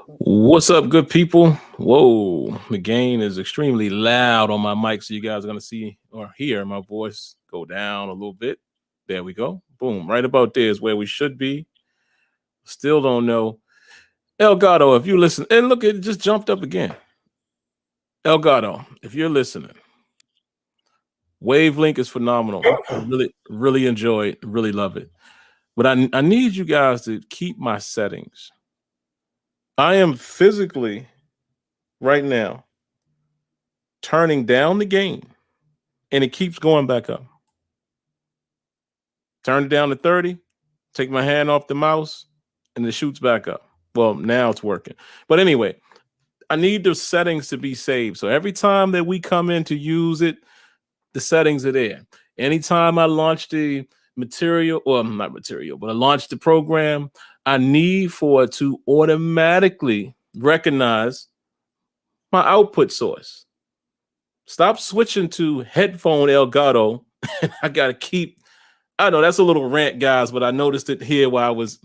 What's up, good people? Whoa, the gain is extremely loud on my mic, so you guys are going to see or hear my voice go down a little bit. There we go. Boom. Right about there is where we should be. Still don't know. Elgato, if you listen, and look, it just jumped up again. Elgato, if you're listening, Wavelink is phenomenal. I really enjoy it. Really love it. But I need you guys to keep my settings. I am physically right now turning down the gain, and it keeps going back up. Turn it down to 30, take my hand off the mouse, and it shoots back up. Well, now it's working. But anyway, I need the settings to be saved. So every time that we come in to use it, the settings are there. Anytime I launch the material, well, not material, but I launch the program, I need for it to automatically recognize my output source. Stop switching to headphone Elgato. I got to keep, I know that's a little rant, guys, but I noticed it here while I was,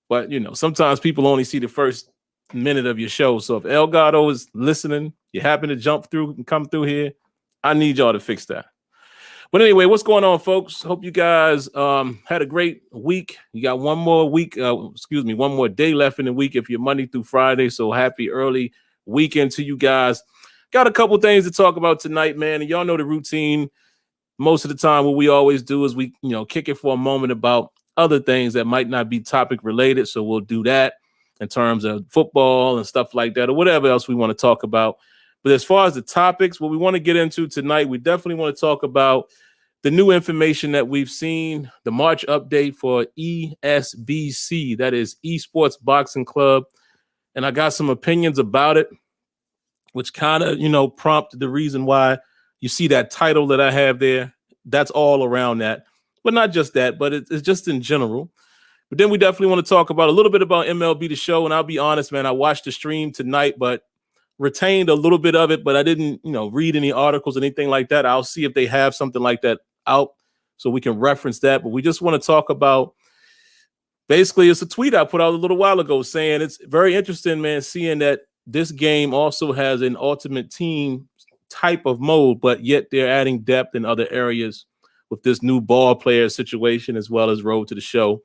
but you know, sometimes people only see the first minute of your show. So if Elgato is listening, you happen to jump through and come through here, I need y'all to fix that. But anyway, what's going on, folks? Hope you guys had a great week. You got one more week, one more day left in the week if you're Monday through Friday. So happy early weekend to you guys. Got a couple things to talk about tonight, man. And y'all know the routine. Most of the time, what we always do is we, kick it for a moment about other things that might not be topic related. So we'll do that in terms of football and stuff like that, or whatever else we want to talk about. But as far as the topics, what we want to get into tonight, we definitely want to talk about the new information that we've seen, the March update for ESBC, that is Esports Boxing Club. And I got some opinions about it, which kind of, prompted the reason why you see that title that I have there. That's all around that. But not just that, but it's just in general. But then we definitely want to talk about a little bit about MLB The Show. And I'll be honest, man, I watched the stream tonight, but retained a little bit of it, but I didn't, read any articles, anything like that. I'll see if they have something like that out so we can reference that. But we just want to talk about, basically, it's a tweet I put out a little while ago saying it's very interesting, man, seeing that this game also has an ultimate team type of mode, but yet they're adding depth in other areas with this new ball player situation as well as Road to the Show.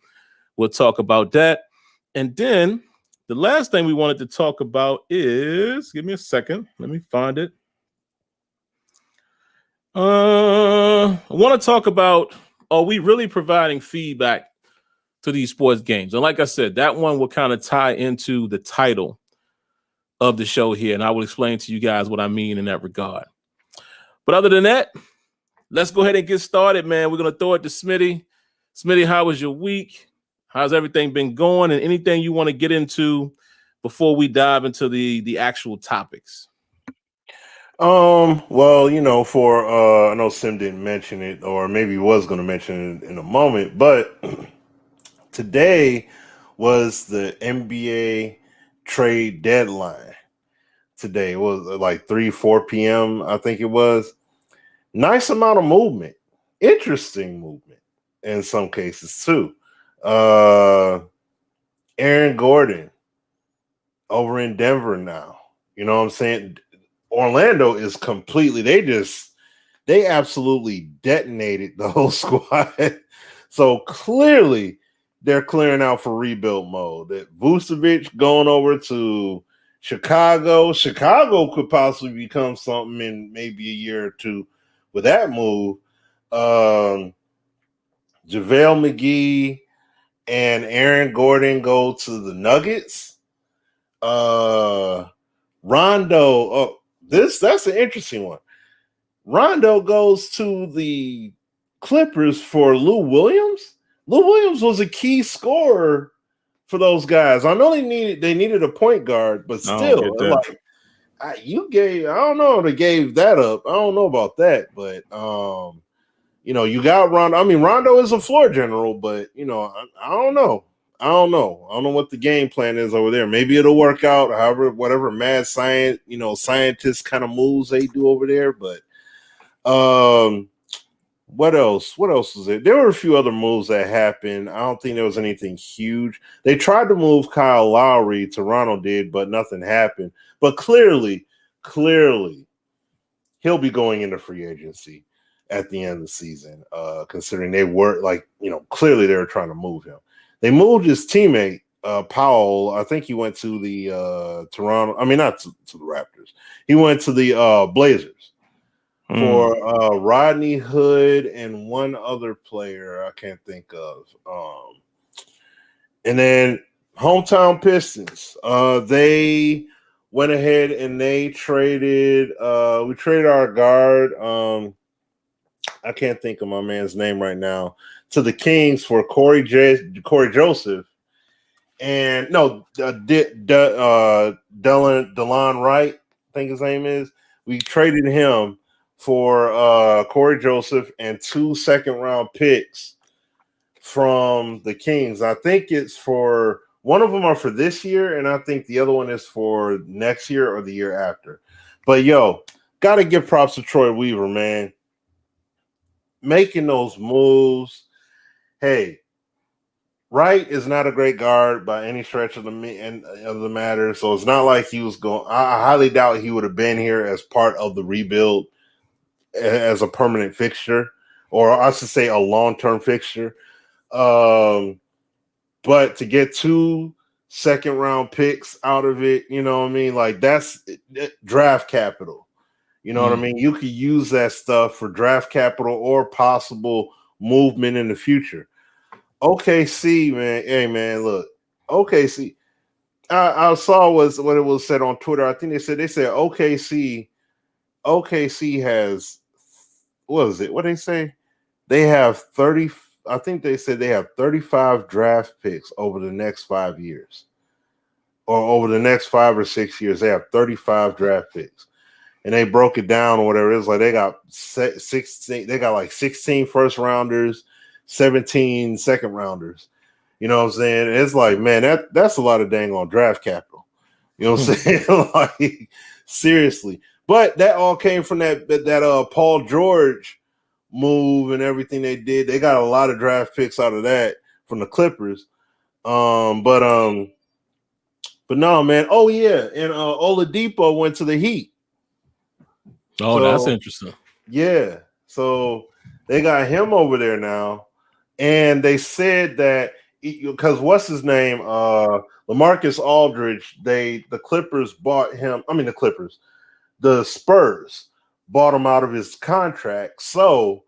We'll talk about that. And then the last thing we wanted to talk about is, give me a second. Let me find it. I want to talk about, are we really providing feedback to these sports games? And like I said, that one will kind of tie into the title of the show here. And I will explain to you guys what I mean in that regard. But other than that, let's go ahead and get started, man. We're going to throw it to Smitty. Smitty, how was your week? How's everything been going? And anything you want to get into before we dive into the actual topics? Well, for I know Sim didn't mention it, or maybe he was going to mention it in a moment, but today was the NBA trade deadline. Today it was like 3-4 p.m. I think it was. Nice amount of movement, interesting movement in some cases too. Aaron Gordon over in Denver now. You know what I'm saying? Orlando is completely, they absolutely detonated the whole squad. So clearly they're clearing out for rebuild mode. That Vucevic going over to Chicago. Chicago could possibly become something in maybe a year or two with that move. JaVale McGee and Aaron Gordon go to the Nuggets. Rondo, that's an interesting one. Rondo goes to the Clippers for Lou Williams. Lou Williams was a key scorer for those guys. I know they needed a point guard, but still, I don't know if they gave that up. I don't know about that, but you got Rondo. I mean, Rondo is a floor general, but I don't know. I don't know what the game plan is over there. Maybe it'll work out, whatever mad science, scientist kind of moves they do over there. But What else? What else was it? There were a few other moves that happened. I don't think there was anything huge. They tried to move Kyle Lowry, Toronto did, but nothing happened. But clearly, he'll be going into free agency at the end of the season, considering they were clearly they were trying to move him. They moved his teammate, Powell. I think he went to the Toronto. I mean, not to the Raptors. He went to the Blazers. For Rodney Hood and one other player I can't think of. And then hometown Pistons. They went ahead and they traded. We traded our guard. I can't think of my man's name right now. To the Kings for Corey Joseph. And no, Delon Wright, I think his name is. We traded him for Corey Joseph and 2 second-round picks from the Kings. I think it's for one of them are for this year, and I think the other one is for next year or the year after. But got to give props to Troy Weaver, man, making those moves. Hey, Wright is not a great guard by any stretch of the matter, so it's not like he was going. I highly doubt he would have been here as part of the rebuild as a permanent fixture, or I should say a long-term fixture. But to get 2 second-round picks out of it, you know what I mean? Like, that's draft capital. You know what I mean? You could use that stuff for draft capital or possible movement in the future. OKC, man. Hey, man, look. OKC. I saw what it was said on Twitter. I think they said OKC has, what is it? What they say? They have 30. I think they said they have 35 draft picks over the next 5 years, or over the next 5 or 6 years. They have 35 draft picks, and they broke it down or whatever. It's like they got 16. They got like 16 first rounders, 17 second rounders. You know what I'm saying? And it's like, man, that's a lot of dang on draft capital. You know what I'm saying? Like, seriously. But that all came from that Paul George move and everything they did. They got a lot of draft picks out of that from the Clippers. But no, man. Oh yeah, and Oladipo went to the Heat. Oh, that's interesting. Yeah, so they got him over there now, and they said that because what's his name, LaMarcus Aldridge, the Clippers bought him. I mean, the Spurs bought him out of his contract. So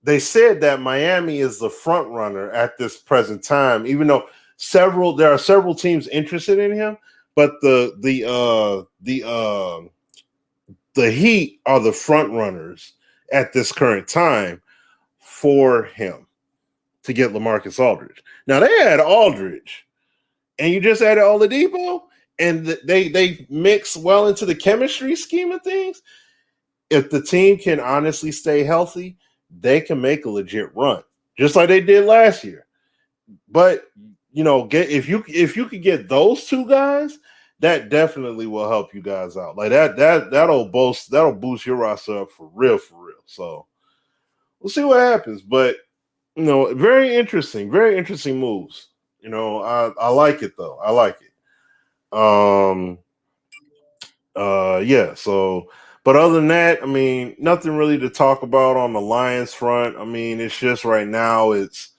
they said that Miami is the front runner at this present time, even though there are several teams interested in him, but the Heat are the front runners at this current time for him to get LaMarcus Aldridge. Now they had Aldridge, and you just added Oladipo, and they mix well into the chemistry scheme of things. If the team can honestly stay healthy, they can make a legit run, just like they did last year. But if you could get those two guys, that definitely will help you guys out. Like that'll boost your roster up for real. So we'll see what happens. But very interesting moves. I like it though. I like it. Yeah. So, but other than that, I mean, nothing really to talk about on the Lions front. I mean, it's just right now, it's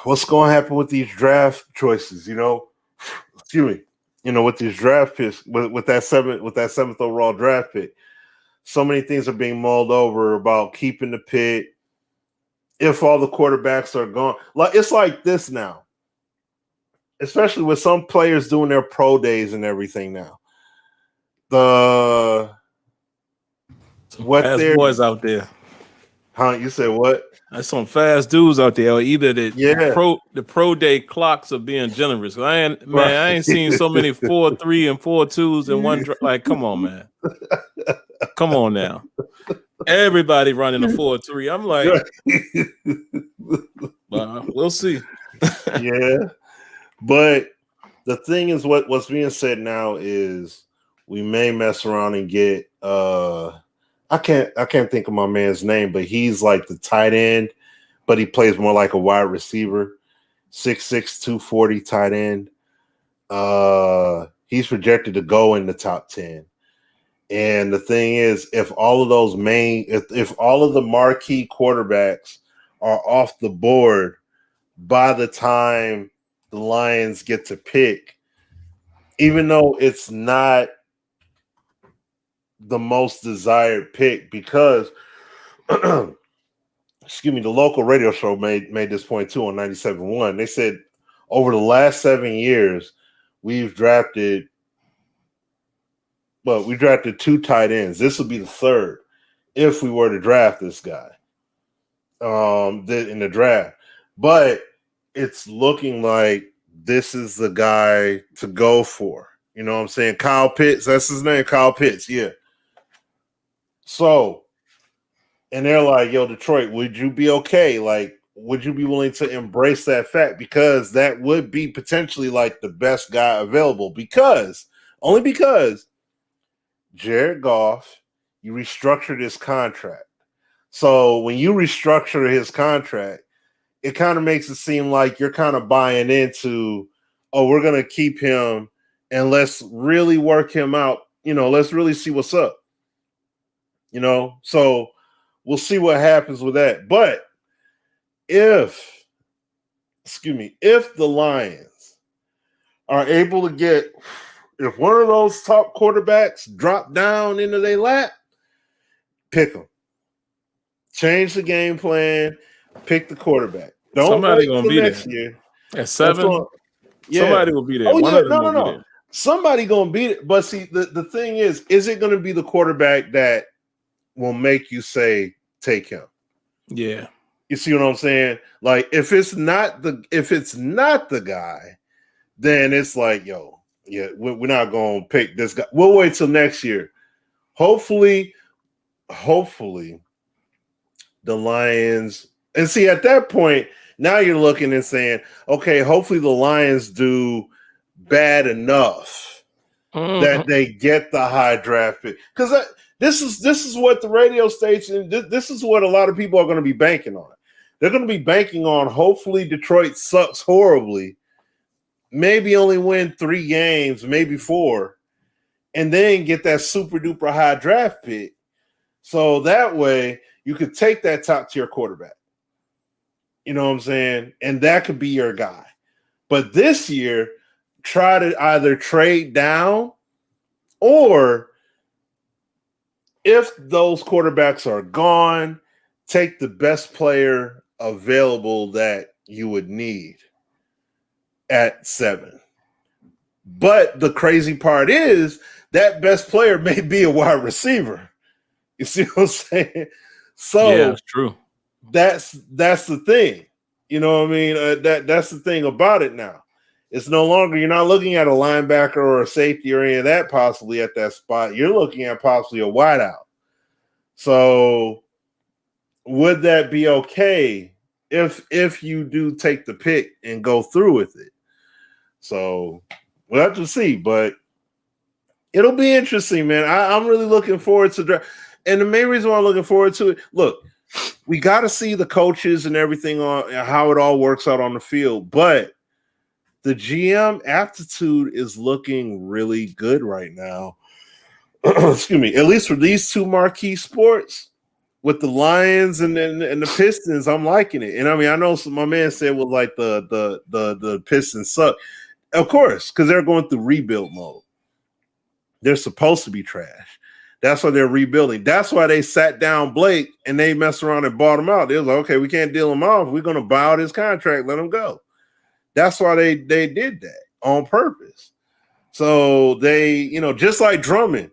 what's going to happen with these draft choices. Excuse me. With these draft picks, with that seventh overall draft pick, so many things are being mulled over about keeping the pick. If all the quarterbacks are gone, it's like this now, especially with some players doing their pro days and everything now. Fast boys out there. Huh? You said what? There's some fast dudes out there. Or either the pro day clocks are being generous. I ain't seen so many 4.3 and 4.2s in one. Like, come on, man. Come on now. Everybody running a 4.3. I'm like, we'll see. Yeah, but the thing is, what's being said now is we may mess around and get I can't think of my man's name, but he's like the tight end, but he plays more like a wide receiver. 6'6", 240 tight end. He's projected to go in the top 10. And the thing is, if all of those if all of the marquee quarterbacks are off the board by the time the Lions get to pick, even though it's not the most desired pick, because excuse me, the local radio show made this point too on 97.1. They said over the last 7 years, we drafted 2 tight ends. This would be the third if we were to draft this guy in the draft. But it's looking like this is the guy to go for. You know what I'm saying? Kyle Pitts, that's his name, Kyle Pitts, yeah. So, and they're like, yo, Detroit, would you be okay? Like, would you be willing to embrace that fact? Because that would be potentially like the best guy available. Only because Jared Goff, you restructured his contract. So when you restructure his contract, it kind of makes it seem like you're kind of buying into, oh, we're going to keep him and let's really work him out. You know, let's really see what's up. You know, so we'll see what happens with that. But if the Lions are able to get, if one of those top quarterbacks drop down into their lap, pick them. Change the game plan, pick the quarterback. Don't somebody wait gonna till be next there. year. At 7, somebody will be there. Oh, One yeah, of them will be no. there. Somebody gonna beat it. But see, the thing is it gonna be the quarterback that will make you say take him? Yeah. You see what I'm saying? Like if it's not the guy, then it's like, yo, yeah, we're not gonna pick this guy. We'll wait till next year. Hopefully, the Lions, and see at that point, now you're looking and saying, okay, hopefully the Lions do bad enough that they get the high draft pick. Because this is what the radio station, this is what a lot of people are going to be banking on. They're going to be banking on hopefully Detroit sucks horribly, maybe only win 3 games, maybe 4, and then get that super duper high draft pick. So that way you could take that top tier quarterback. You know what I'm saying? And that could be your guy. But this year, try to either trade down, or if those quarterbacks are gone, take the best player available that you would need at 7. But the crazy part is that best player may be a wide receiver. You see what I'm saying? So yeah, that's true. That's the thing. You know what I mean? That's the thing about it now. It's no longer, you're not looking at a linebacker or a safety or any of that possibly at that spot. You're looking at possibly a wideout. So would that be okay if you do take the pick and go through with it? So we'll have to see, but it'll be interesting, man. I'm really looking forward to draft. And the main reason why I'm looking forward to it, look, we got to see the coaches and everything on how it all works out on the field, but the GM aptitude is looking really good right now. Excuse me. At least for these 2 marquee sports, with the Lions and the Pistons, I'm liking it. And I mean, I know my man said was like the Pistons suck, of course, because they're going through rebuild mode. They're supposed to be trash. That's why they're rebuilding. That's why they sat down Blake and they messed around and bought him out. They was like, okay, we can't deal him off. We're going to buy out his contract, let him go. That's why they did that on purpose. So they, you know, just like Drummond,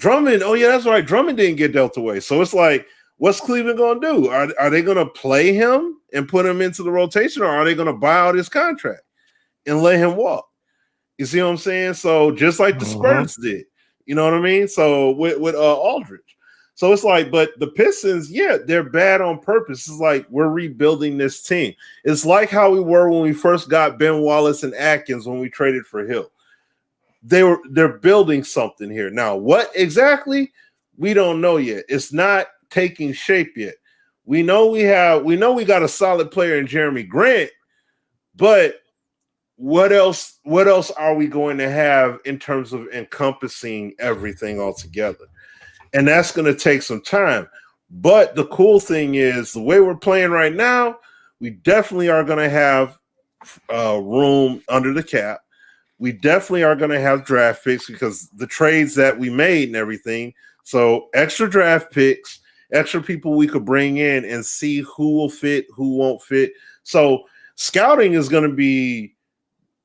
oh yeah, that's right. Drummond didn't get dealt away. So it's like, what's Cleveland going to do? Are they going to play him and put him into the rotation, or are they going to buy out his contract and let him walk? You see what I'm saying? So just like the Spurs did, you know what I mean? So with Aldridge. So it's like, but the Pistons, yeah, they're bad on purpose. It's like we're rebuilding this team. It's like how we were when we first got Ben Wallace and Atkins when we traded for Hill. They're building something here. Now, what exactly? we don't know yet. It's not taking shape yet. We know we got a solid player in Jeremy Grant, but what else are we going to have in terms of encompassing everything altogether? And that's going to take some time. But the cool thing is the way we're playing right now, we definitely are going to have room under the cap. We definitely are going to have draft picks because the trades that we made and everything. So extra draft picks, extra people we could bring in and see who will fit, who won't fit. So scouting is going to be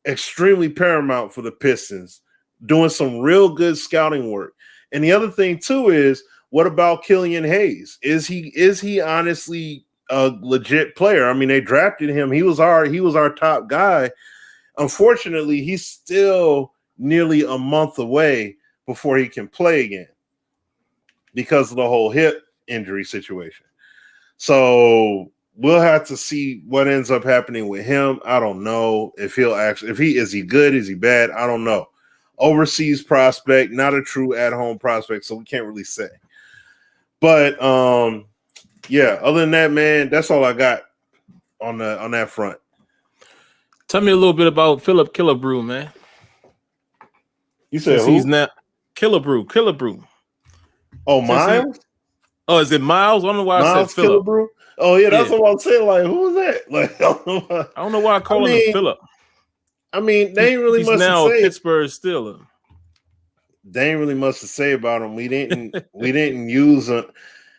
extremely paramount for the Pistons, doing some real good scouting work. And the other thing too is, what about Killian Hayes? Is he honestly a legit player? I mean, they drafted him. He was our top guy. Unfortunately, he's still nearly a month away before he can play again because of the whole hip injury situation. So we'll have to see what ends up happening with him. I don't know if is he good? Is he bad? I don't know. Overseas prospect, not a true at-home prospect, so we can't really say. But yeah, other than that, man, that's all I got on that front. Tell me a little bit about Philip Killebrew, man. You said who? He's not Killebrew. Oh, Miles? Is it Miles? I don't know why I said Philip. Killebrew? Oh, yeah, that's what I'm saying. Like, who was that? Like, I don't know why I call him Philip. I mean, they ain't really He's much now to say. A Pittsburgh Steeler. They ain't really much to say about him. We didn't use him.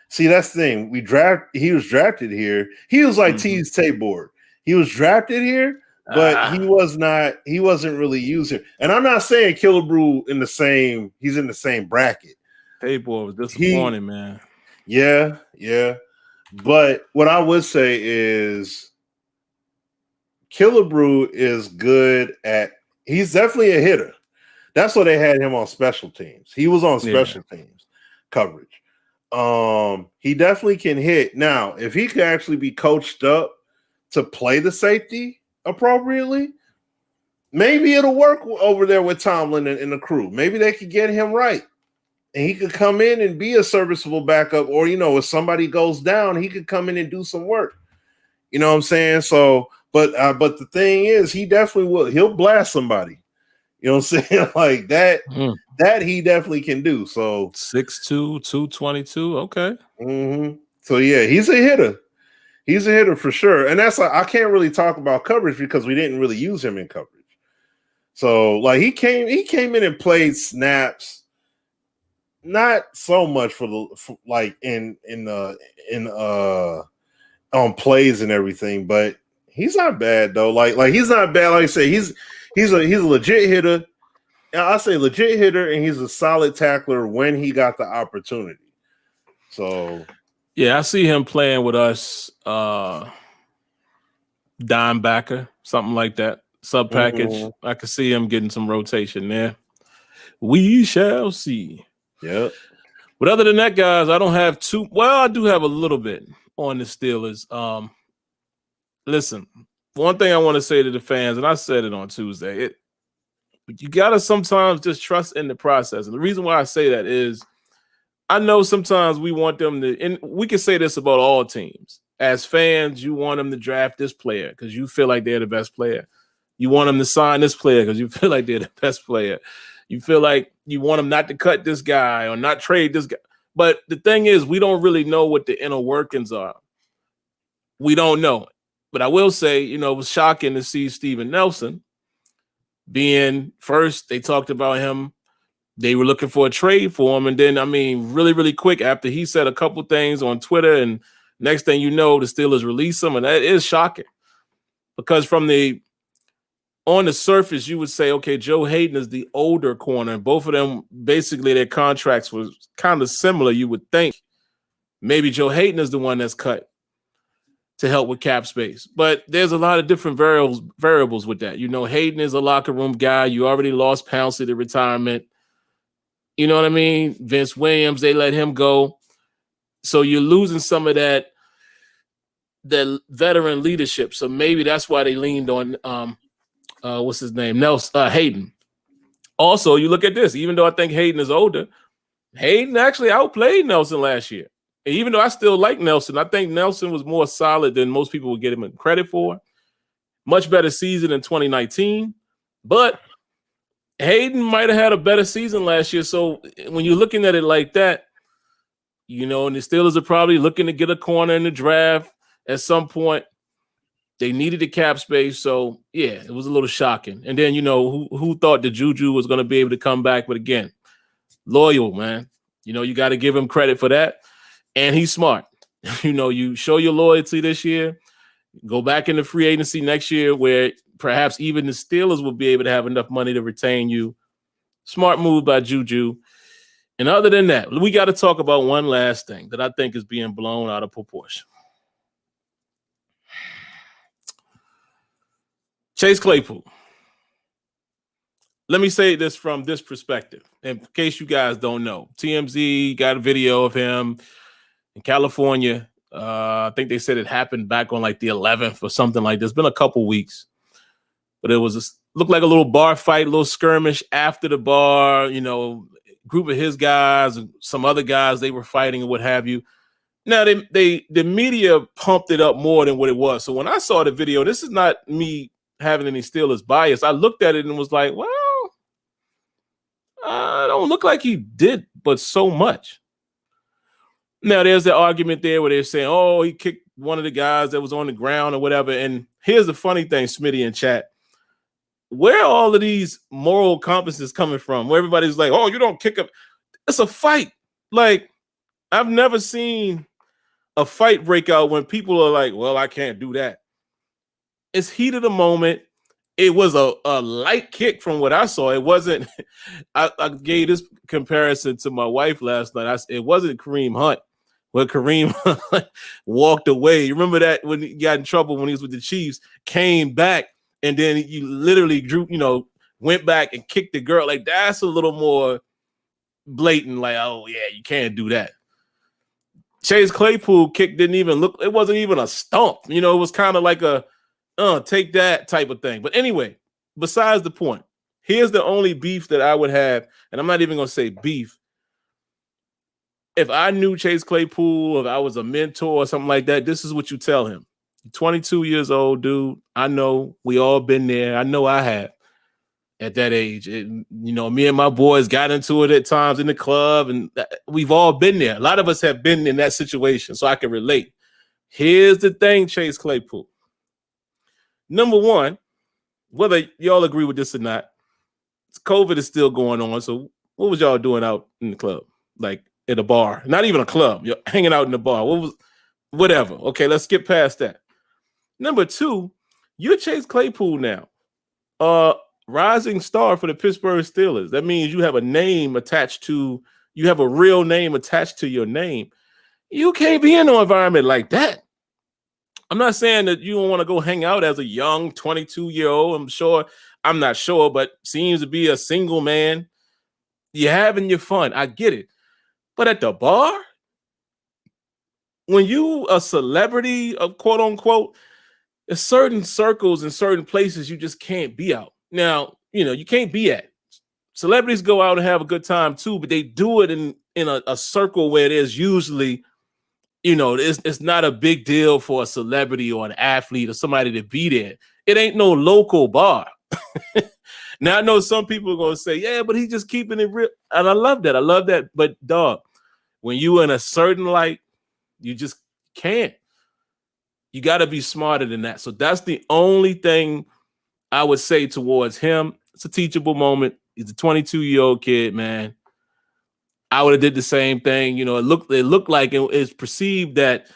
See, that's the thing. He was drafted here. He was like T's Tabor. He was drafted here, but he wasn't really used here. And I'm not saying Killebrew he's in the same bracket. Tabor was disappointing, man. Yeah. But what I would say is Killebrew is good he's definitely a hitter. That's why they had him on special teams. He was on special teams coverage. He definitely can hit. Now, if he could actually be coached up to play the safety appropriately, maybe it'll work over there with Tomlin and the crew. Maybe they could get him right. And he could come in and be a serviceable backup, or, if somebody goes down, he could come in and do some work. You know what I'm saying? So, but the thing is, he definitely will. He'll blast somebody. You know what I'm saying? Like that, that he definitely can do. So 6'2", 222. Okay. Mm-hmm. So yeah, he's a hitter. He's a hitter for sure. And that's I can't really talk about coverage because we didn't really use him in coverage. So like he came in and played snaps, not so much for on plays and everything, but he's not bad though. Like he's not bad. Like I say, he's a legit hitter. I say legit hitter, and he's a solid tackler when he got the opportunity. So yeah, I see him playing with us, dime backer, something like that, sub package. Mm-hmm. I could see him getting some rotation there. We shall see. Yep. But other than that, guys, I don't have too. Well, I do have a little bit on the Steelers. Listen, one thing I want to say to the fans, and I said it on Tuesday, you gotta sometimes just trust in the process. And the reason why I say that is, I know sometimes we want them to, and we can say this about all teams. As fans, you want them to draft this player because you feel like they're the best player. You want them to sign this player because you feel like they're the best player. You feel like you want them not to cut this guy or not trade this guy. But the thing is, we don't really know what the inner workings are. We don't know. But I will say, it was shocking to see Steven Nelson being first. They talked about him. They were looking for a trade for him. And then, really, really quick after he said a couple things on Twitter, and next thing you know, the Steelers release him. And that is shocking because on the surface, you would say, okay, Joe Hayden is the older corner. Both of them, basically, their contracts was kind of similar. You would think maybe Joe Hayden is the one that's cut to help with cap space. But there's a lot of different variables with that. Hayden is a locker room guy. You already lost Pouncey to retirement. You know what I mean? Vince Williams, they let him go. So you're losing some of that veteran leadership. So maybe that's why they leaned on what's his name? Hayden. Also, you look at this. Even though I think Hayden is older, Hayden actually outplayed Nelson last year. And even though I still like Nelson, I think Nelson was more solid than most people would give him credit for. Much better season in 2019. But Hayden might have had a better season last year. So when you're looking at it like that, and the Steelers are probably looking to get a corner in the draft at some point. They needed the cap space. So, yeah, it was a little shocking. And then, who thought that Juju was going to be able to come back? But again, loyal, man. You got to give him credit for that. And he's smart. You show your loyalty this year. Go back into free agency next year where perhaps even the Steelers will be able to have enough money to retain you. Smart move by Juju. And other than that, we got to talk about one last thing that I think is being blown out of proportion. Chase Claypool. Let me say this from this perspective. In case you guys don't know, TMZ got a video of him in California. I think they said it happened back on like the 11th or something like this. It's been a couple weeks. But it looked like a little bar fight, a little skirmish after the bar, group of his guys and some other guys, they were fighting and what have you. Now, the media pumped it up more than what it was. So when I saw the video, this is not me having any Steelers bias. I looked at it and was like, well, I don't look like he did, but so much. Now, there's the argument there where they're saying, oh, he kicked one of the guys that was on the ground or whatever. And here's the funny thing, Smitty in chat. Where are all of these moral compasses coming from? Where everybody's like, oh, you don't kick him. It's a fight. Like, I've never seen a fight break out when people are like, well, I can't do that. It's heat of the moment. It was a light kick from what I saw. It wasn't, I gave this comparison to my wife last night. It wasn't Kareem Hunt. When Kareem walked away. You remember that when he got in trouble when he was with the Chiefs, came back, and then you literally went back and kicked the girl. Like, that's a little more blatant. Like, oh, yeah, you can't do that. Chase Claypool kick didn't even look, it wasn't even a stomp. It was kind of like a, take that type of thing. But anyway, besides the point, here's the only beef that I would have, and I'm not even going to say beef. If I knew Chase Claypool, if I was a mentor or something like that, this is what you tell him. 22 years old, dude. I know we all been there. I know I have at that age. Me and my boys got into it at times in the club, and we've all been there. A lot of us have been in that situation, so I can relate. Here's the thing, Chase Claypool. Number one, whether y'all agree with this or not, COVID is still going on. So what was y'all doing out in the club? Like, at a bar, not even a club. You're hanging out in the bar. Whatever. Okay, let's skip past that. Number two, you're Chase Claypool now, rising star for the Pittsburgh Steelers. That means you have a name attached to, you have a real name attached to your name. You can't be in an environment like that. I'm not saying that you don't want to go hang out as a young 22-year-old. I'm not sure, but seems to be a single man. You're having your fun. I get it. But at the bar, when you a celebrity, of quote unquote, there's certain circles and certain places you just can't be out. Now, you can't be at. Celebrities go out and have a good time too, but they do it in a circle where there's usually, it's not a big deal for a celebrity or an athlete or somebody to be there. It ain't no local bar. Now, I know some people are going to say, yeah, but he's just keeping it real. And I love that. But, dog, when you in a certain light, you just can't. You got to be smarter than that. So that's the only thing I would say towards him. It's a teachable moment. He's a 22-year-old kid, man. I would have did the same thing. It looked like it's perceived that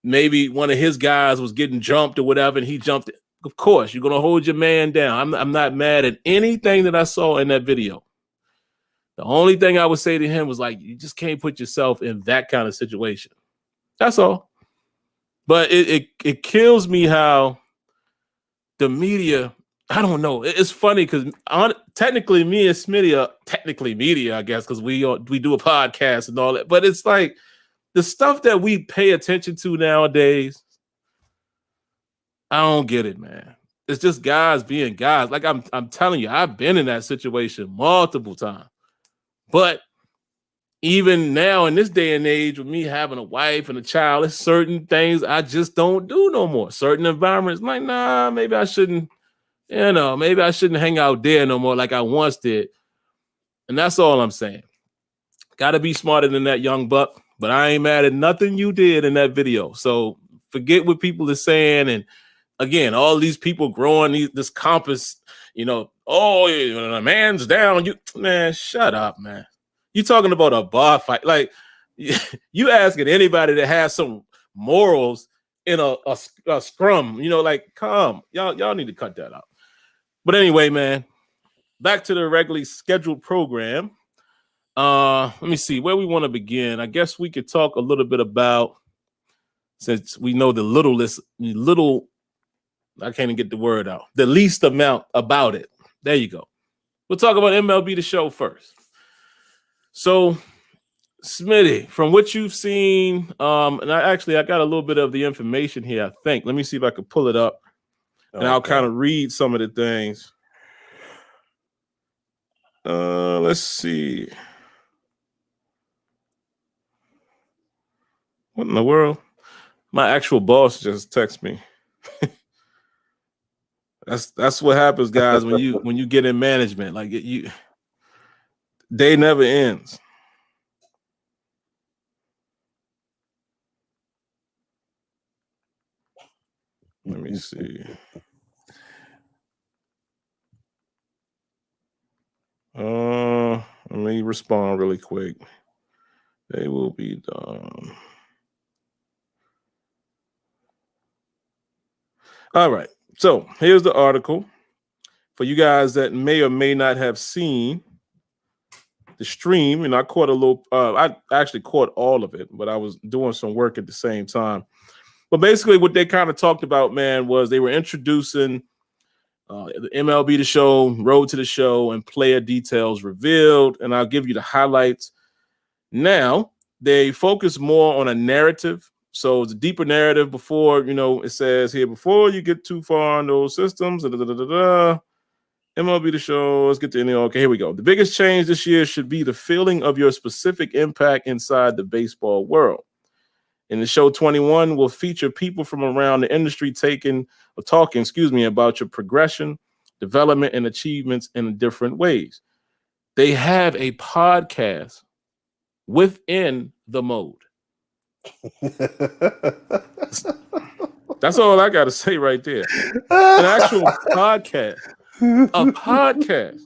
maybe one of his guys was getting jumped or whatever, and he jumped it. Of course, you're going to hold your man down. I'm not mad at anything that I saw in that video. The only thing I would say to him was like, you just can't put yourself in that kind of situation. That's all. But it kills me how the media, I don't know. It's funny because technically me and Smitty are technically media, I guess, because we do a podcast and all that. But it's like the stuff that we pay attention to nowadays, I don't get it, man. It's just guys being guys. Like I'm telling you, I've been in that situation multiple times. But even now in this day and age, with me having a wife and a child, there's certain things I just don't do no more. Certain environments, like, nah, maybe I shouldn't, maybe I shouldn't hang out there no more like I once did. And that's all I'm saying. Got to be smarter than that, young buck. But I ain't mad at nothing you did in that video. So forget what people are saying. And again, all these people growing this compass, oh, a man's down. Man, shut up, man. You talking about a bar fight? Like, you asking anybody that has some morals in a scrum? Like, come, y'all need to cut that out. But anyway, man, back to the regularly scheduled program. Let me see where we want to begin. I guess we could talk a little bit about, since we know the I can't even get the word out, the least amount about it. There you go. We'll talk about MLB The Show first. So, Smitty, from what you've seen, and I got a little bit of the information here, I think. Let me see if I can pull it up, and I'll kind of read some of the things. Let's see. What in the world? My actual boss just texted me. That's what happens, guys, when you get in management. Like, day never ends. Let me see. Let me respond really quick. They will be done. All right. So here's the article for you guys that may or may not have seen the stream. And I caught a little, I actually caught all of it, but I was doing some work at the same time. But basically what they kind of talked about, man, was they were introducing the MLB The Show, Road to the Show, and player details revealed. And I'll give you the highlights. Now, they focus more on a narrative. So it's a deeper narrative before, it says here, before you get too far on those systems, MLB The Show, let's get to okay, here we go. The biggest change this year should be the feeling of your specific impact inside the baseball world. In the show 21, will feature people from around the industry talking about your progression, development, and achievements in different ways. They have a podcast within the mode. That's all I got to say right there. An actual podcast. A podcast.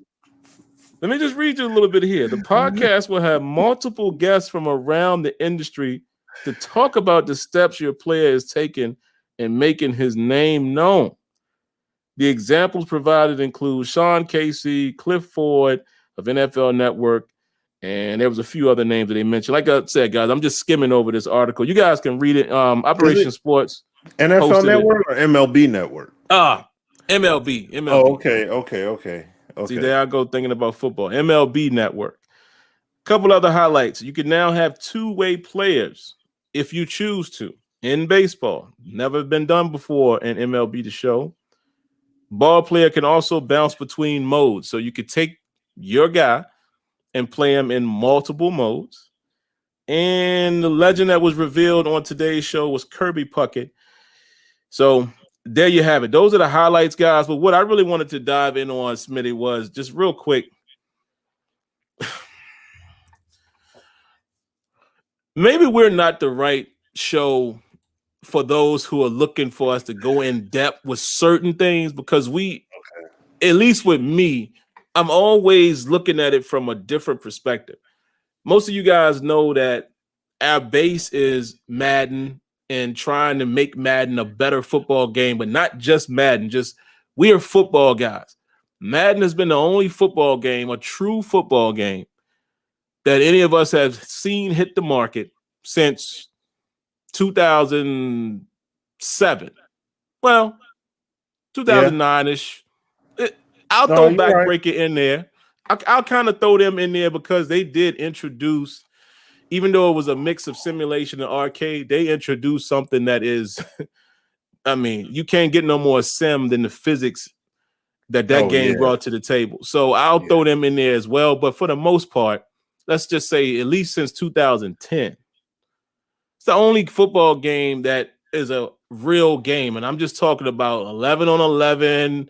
Let me just read you a little bit here. The podcast will have multiple guests from around the industry to talk about the steps your player is taking in making his name known. The examples provided include Sean Casey, Cliff Ford of NFL Network, and there was a few other names that they mentioned. Like I said, guys, I'm just skimming over this article. You guys can read it. Operation Sports. NFL Network or MLB Network? MLB. Oh, okay. See, there I go thinking about football. MLB Network. Couple other highlights. You can now have two-way players if you choose to in baseball. Never been done before in MLB The Show. Ball player can also bounce between modes. So you could take your guy and play him in multiple modes. And the legend that was revealed on today's show was Kirby Puckett. So there you have it. Those are the highlights, guys. But what I really wanted to dive in on, Smitty, was just real quick. Maybe we're not the right show for those who are looking for us to go in depth with certain things, because at least with me, I'm always looking at it from a different perspective. Most of you guys know that our base is Madden and trying to make Madden a better football game, but not just Madden, just we are football guys. Madden has been the only football game, a true football game, that any of us have seen hit the market since 2007. Well, 2009-ish. I'll throw Backbreaker in there. I'll kind of throw them in there because they did introduce, even though it was a mix of simulation and arcade, they introduced something that is, I mean, you can't get no more sim than the physics that game brought to the table. So I'll throw them in there as well. But for the most part, let's just say at least since 2010. It's the only football game that is a real game. And I'm just talking about 11 on 11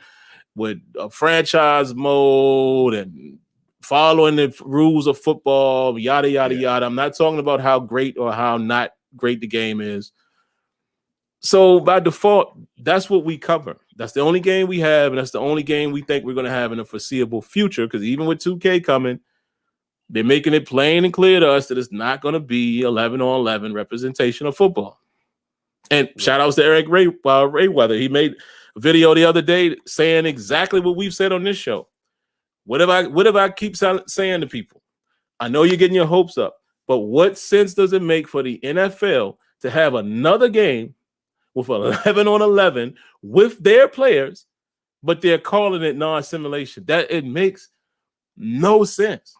with a franchise mode and following the rules of football, yada, yada, yada. I'm not talking about how great or how not great the game is. So by default, that's what we cover. That's the only game we have, and that's the only game we think we're going to have in the foreseeable future, because even with 2K coming, they're making it plain and clear to us that it's not going to be 11 on 11 representation of football. And shout outs to Eric Rayweather. He made a video the other day saying exactly what we've said on this show. What if I keep saying to people? I know you're getting your hopes up, but what sense does it make for the NFL to have another game with 11 on 11 with their players, but they're calling it non-simulation? That it makes no sense.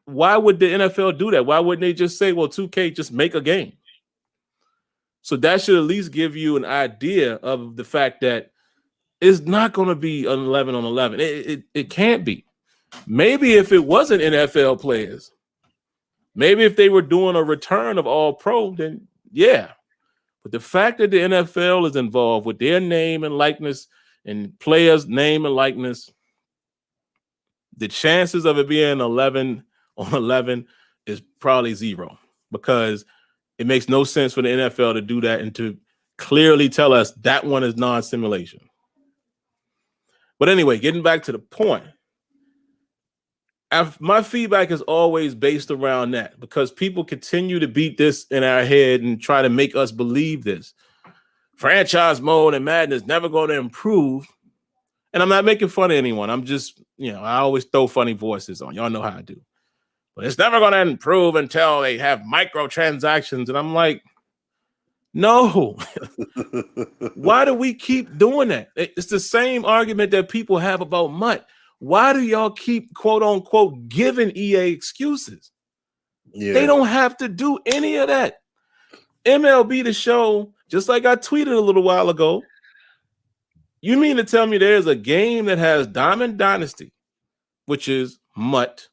Why would the NFL do that? Why wouldn't they just say, well, 2K, just make a game? So that should at least give you an idea of the fact that it's not going to be an 11 on 11. It can't be. Maybe if it wasn't NFL players, maybe if they were doing a return of all pro, then yeah. But the fact that the NFL is involved with their name and likeness and players' name and likeness, the chances of it being 11 on 11 is probably zero, because it makes no sense for the NFL to do that and to clearly tell us that one is non-simulation. But anyway, getting back to the point, my feedback is always based around that, because people continue to beat this in our head and try to make us believe this. Franchise mode and Madden is never going to improve. And I'm not making fun of anyone. I'm just, I always throw funny voices on. Y'all know how I do. But it's never going to improve until they have microtransactions. And I'm like, no. Why do we keep doing that? It's the same argument that people have about MUT. Why do y'all keep, quote unquote, giving EA excuses? Yeah. They don't have to do any of that. MLB The Show, just like I tweeted a little while ago, you mean to tell me there's a game that has Diamond Dynasty, which is MUT,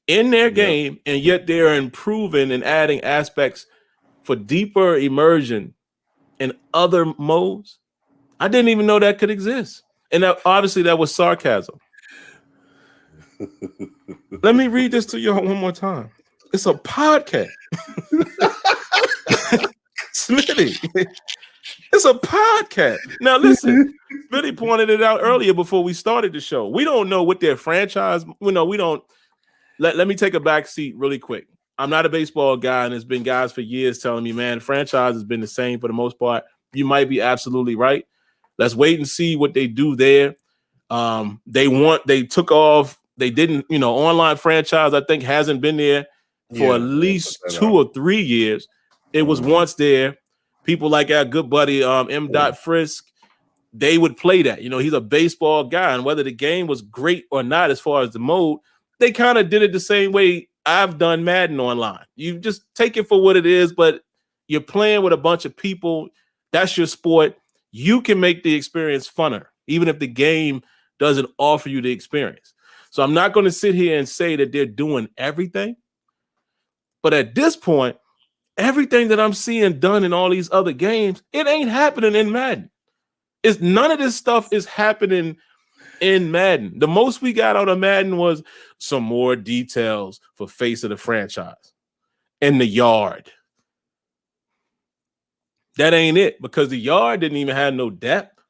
in their game, and yet they're improving and adding aspects for deeper immersion in other modes? I didn't even know that could exist. And obviously that was sarcasm. Let me read this to you one more time. It's a podcast. Smitty. It's a podcast. Now listen, Smitty pointed it out earlier before we started the show. We don't know what their franchise, we don't. Let me take a back seat really quick. I'm not a baseball guy, and there's been guys for years telling me, man, franchise has been the same for the most part. You might be absolutely right. Let's wait and see what they do there. They took off. They didn't, online franchise, I think, hasn't been there for at least 2 or 3 years. It was once there. People like our good buddy M. Frisk, they would play that. He's a baseball guy, and whether the game was great or not as far as the mode, they kind of did it the same way I've done Madden online. You just take it for what it is, but you're playing with a bunch of people. That's your sport. You can make the experience funner, even if the game doesn't offer you the experience. So I'm not going to sit here and say that they're doing everything. But at this point, everything that I'm seeing done in all these other games, it ain't happening in Madden. None of this stuff is happening in Madden. The most we got out of Madden was some more details for face of the franchise and the yard. That ain't it, because the yard didn't even have no depth.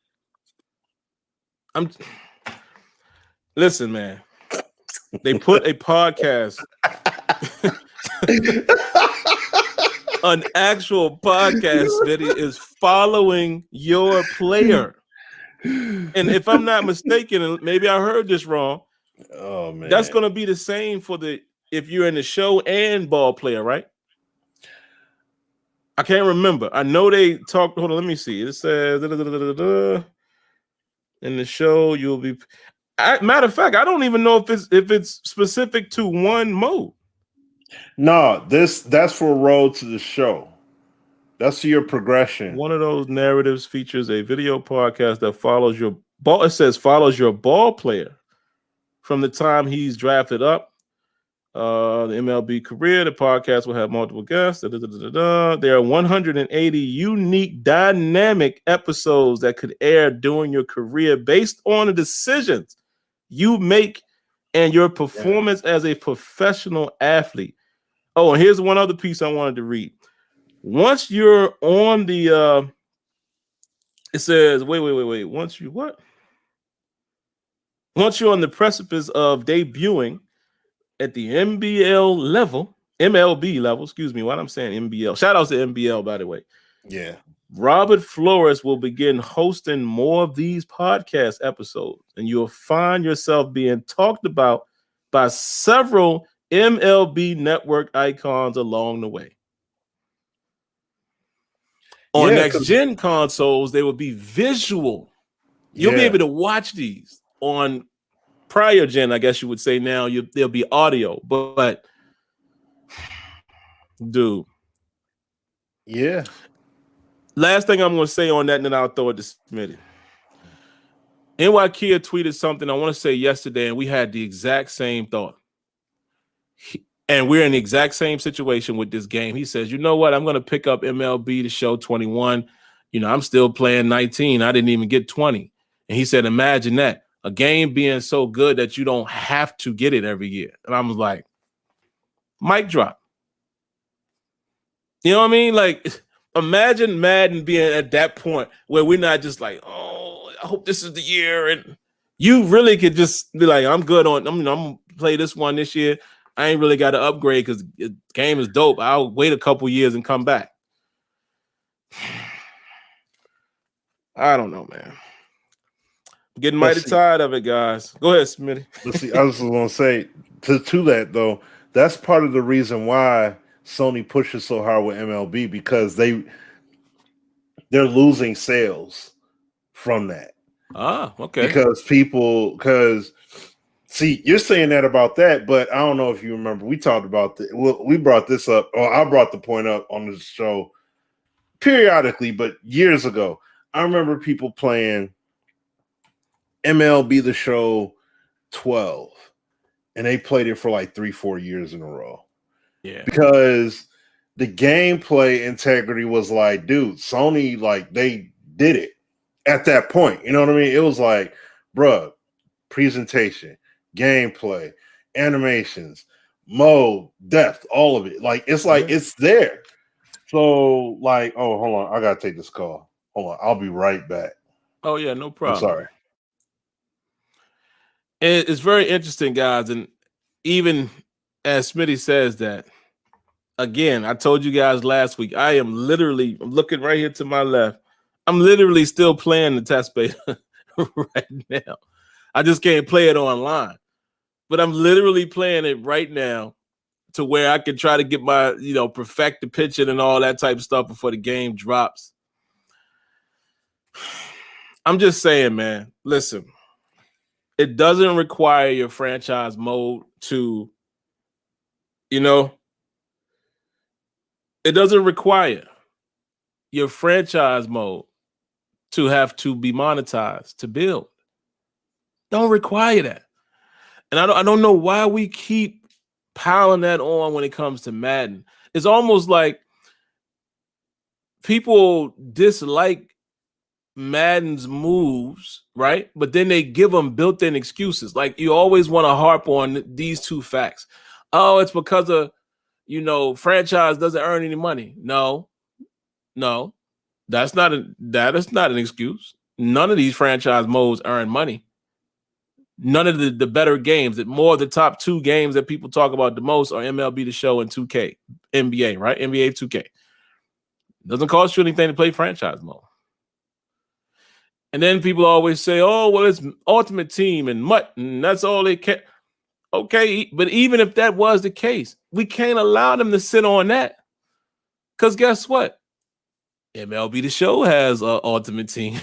Listen, man. They put a podcast, an actual podcast that is following your player. And if I'm not mistaken, and maybe I heard this wrong, oh man, that's going to be the same for if you're in the show and ball player, right? I can't remember. I know they talked. Hold on, let me see. It says in the show you'll be. Matter of fact, I don't even know if it's specific to one mode. No, that's for Road to the Show. That's your progression. One of those narratives features a video podcast that follows your ball. It says follows your ball player from the time he's drafted up The MLB career, the podcast will have multiple guests. There are 180 unique, dynamic episodes that could air during your career based on the decisions you make and your performance as a professional athlete. Oh, and here's one other piece I wanted to read. Once you're on the, it says, wait. Once you're on the precipice of debuting at the MLB level, excuse me, why I'm saying MBL. Shout outs to MBL, by the way. Yeah. Robert Flores will begin hosting more of these podcast episodes, and you'll find yourself being talked about by several MLB network icons along the way. On next-gen consoles, they will be visual. You'll be able to watch these. On prior gen, I guess you would say now, there'll be audio, but dude. Yeah. Last thing I'm going to say on that, and then I'll throw it to Smitty. NY Kia tweeted something I want to say yesterday, and we had the exact same thought. And we're in the exact same situation with this game. He says, you know what? I'm going to pick up MLB The Show 21. You know, I'm still playing 19. I didn't even get 20. And he said, imagine that. A game being so good that you don't have to get it every year. And I was like, mic drop. You know what I mean? Like, imagine Madden being at that point where we're not just like, oh, I hope this is the year. And you really could just be like, I'm good on, I'm going to play this one this year. I ain't really got to upgrade because the game is dope. I'll wait a couple years and come back. I don't know, man. I'm getting mighty tired of it, guys. Go ahead, Smitty. See, I was going to say, to that, though, that's part of the reason why Sony pushes so hard with MLB, because they're losing sales from that. Ah, okay. Because see, you're saying that about that, but I don't know if you remember. We talked about this. Well, we brought this up, or I brought the point up on the show periodically, but years ago. I remember people playing MLB The Show 12, and they played it for like 3-4 years in a row. Yeah. Because the gameplay integrity was like, dude, Sony, like, they did it at that point. You know what I mean? It was like, bruh, presentation, gameplay, animations, mode, depth, all of it. Like, it's like, it's there. So, like, oh, hold on. I got to take this call. Hold on. I'll be right back. Oh, yeah, no problem. I'm sorry. It's very interesting, guys. And even as Smitty says that, again, I told you guys last week, I'm looking right here to my left. I'm literally still playing the test beta right now. I just can't play it online. But I'm literally playing it right now to where I can try to get my, perfect the pitching and all that type of stuff before the game drops. I'm just saying, man, listen, it doesn't require your franchise mode to, it doesn't require your franchise mode to have to be monetized to build. Don't require that. And I don't know why we keep piling that on when it comes to Madden. It's almost like people dislike Madden's moves, right? But then they give them built-in excuses. Like, you always want to harp on these two facts. Oh, it's because of, franchise doesn't earn any money. No, that is not an excuse. None of these franchise modes earn money. None of the better games, that more of the top two games that people talk about the most are MLB The Show and 2K, NBA, right? NBA 2K. Doesn't cost you anything to play franchise mode. And then people always say, oh, well, it's Ultimate Team and MUT, and that's all they can. Okay, but even if that was the case, we can't allow them to sit on that. Because guess what? MLB The Show has an Ultimate Team.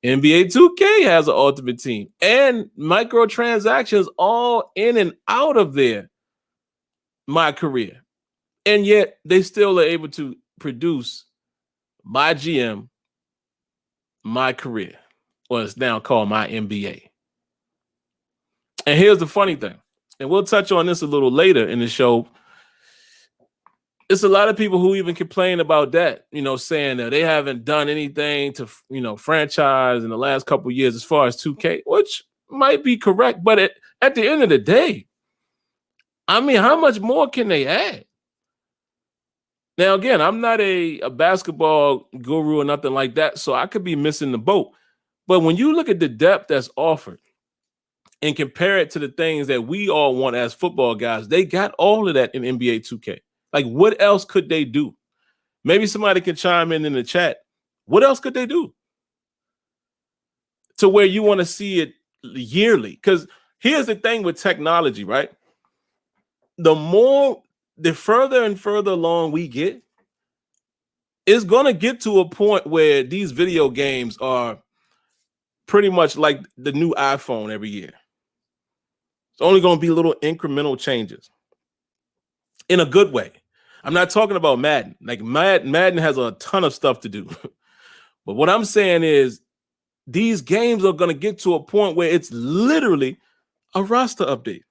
NBA 2K has an Ultimate Team. And microtransactions all in and out of there. My career. And yet they still are able to produce my GM, my career. Well, it's now called my NBA. And here's the funny thing. and we'll touch on this a little later in the show. It's a lot of people who even complain about that, saying that they haven't done anything to, franchise in the last couple of years as far as 2K, which might be correct. But at the end of the day, I mean, how much more can they add? Now, again, I'm not a basketball guru or nothing like that, so I could be missing the boat. But when you look at the depth that's offered and compare it to the things that we all want as football guys, they got all of that in NBA 2K. Like, what else could they do? Maybe somebody can chime in the chat. What else could they do to where you want to see it yearly? Because here's the thing with technology, right? The further and further along we get, it's going to get to a point where these video games are pretty much like the new iPhone every year. It's only going to be little incremental changes in a good way. I'm not talking about Madden. Like Madden has a ton of stuff to do. But what I'm saying is these games are going to get to a point where it's literally a roster update.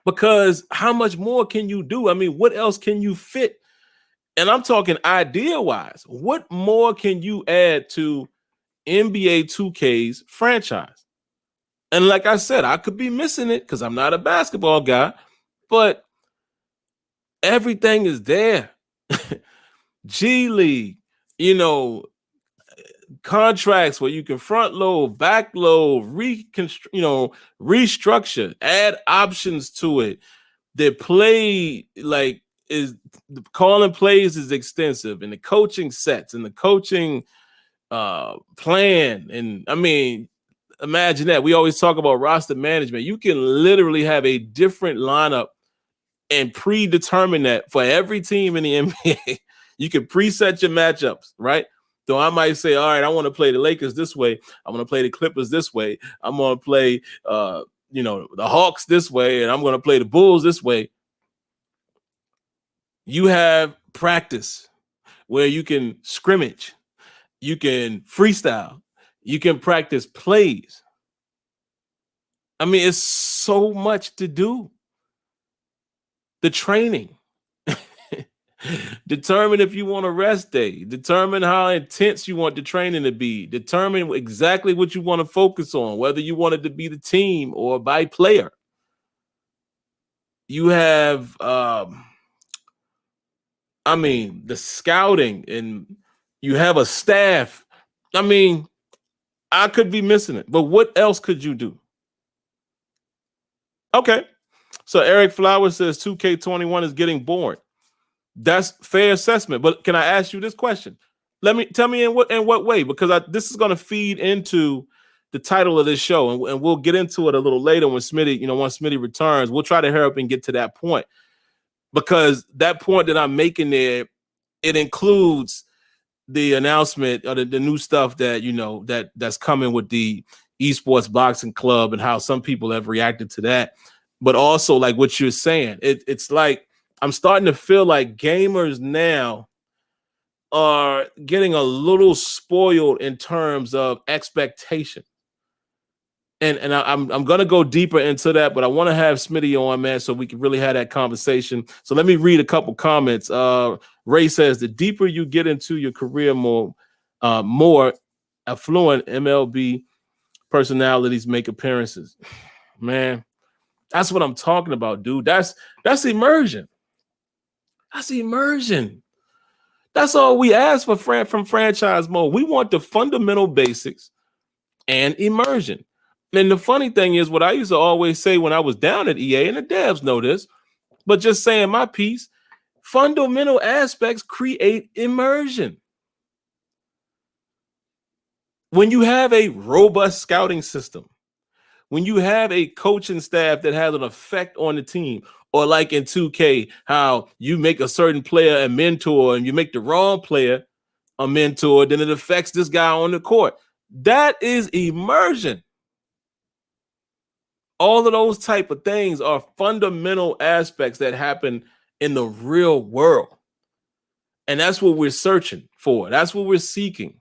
Because how much more can you do? I mean, what else can you fit? And I'm talking idea-wise. What more can you add to NBA 2K's franchise? And like I said, I could be missing it because I'm not a basketball guy, but everything is there. G League, contracts where you can front load, back load, restructure, add options to it. The play, is the calling plays is extensive, and the coaching sets and the coaching plan. And I mean, imagine that. We always talk about roster management. You can literally have a different lineup and predetermine that for every team in the NBA. You can preset your matchups, right? So I might say, all right, I want to play the Lakers this way. I'm going to play the Clippers this way. I'm going to play, the Hawks this way, and I'm going to play the Bulls this way. You have practice where you can scrimmage, you can freestyle, you can practice plays. I mean, it's so much to do. The training. Determine if you want a rest day. Determine how intense you want the training to be. Determine exactly what you want to focus on, whether you want it to be the team or by player. You have, the scouting, and you have a staff. I mean, I could be missing it, but what else could you do? Okay. So Eric Flowers says 2K21 is getting boring. That's fair assessment. But can I ask you this question? Tell me in what way, because this is going to feed into the title of this show, and we'll get into it a little later when Smitty, once Smitty returns. We'll try to hurry up and get to that point, because that point that I'm making there, it includes the announcement or the new stuff that that's coming with the esports boxing club and how some people have reacted to that. But also, like what you're saying, it's like I'm starting to feel like gamers now are getting a little spoiled in terms of expectation. And I'm going to go deeper into that, but I want to have Smitty on, man, so we can really have that conversation. So let me read a couple comments. Ray says, the deeper you get into your career, more affluent MLB personalities make appearances. Man, that's what I'm talking about, dude. That's immersion. That's immersion. That's all we ask for from franchise mode. We want the fundamental basics and immersion. And the funny thing is, what I used to always say when I was down at EA, and the devs know this, but just saying my piece, fundamental aspects create immersion. When you have a robust scouting system, when you have a coaching staff that has an effect on the team, or like in 2K, how you make a certain player a mentor and you make the wrong player a mentor, then it affects this guy on the court. That is immersion. All of those type of things are fundamental aspects that happen in the real world. And that's what we're searching for. That's what we're seeking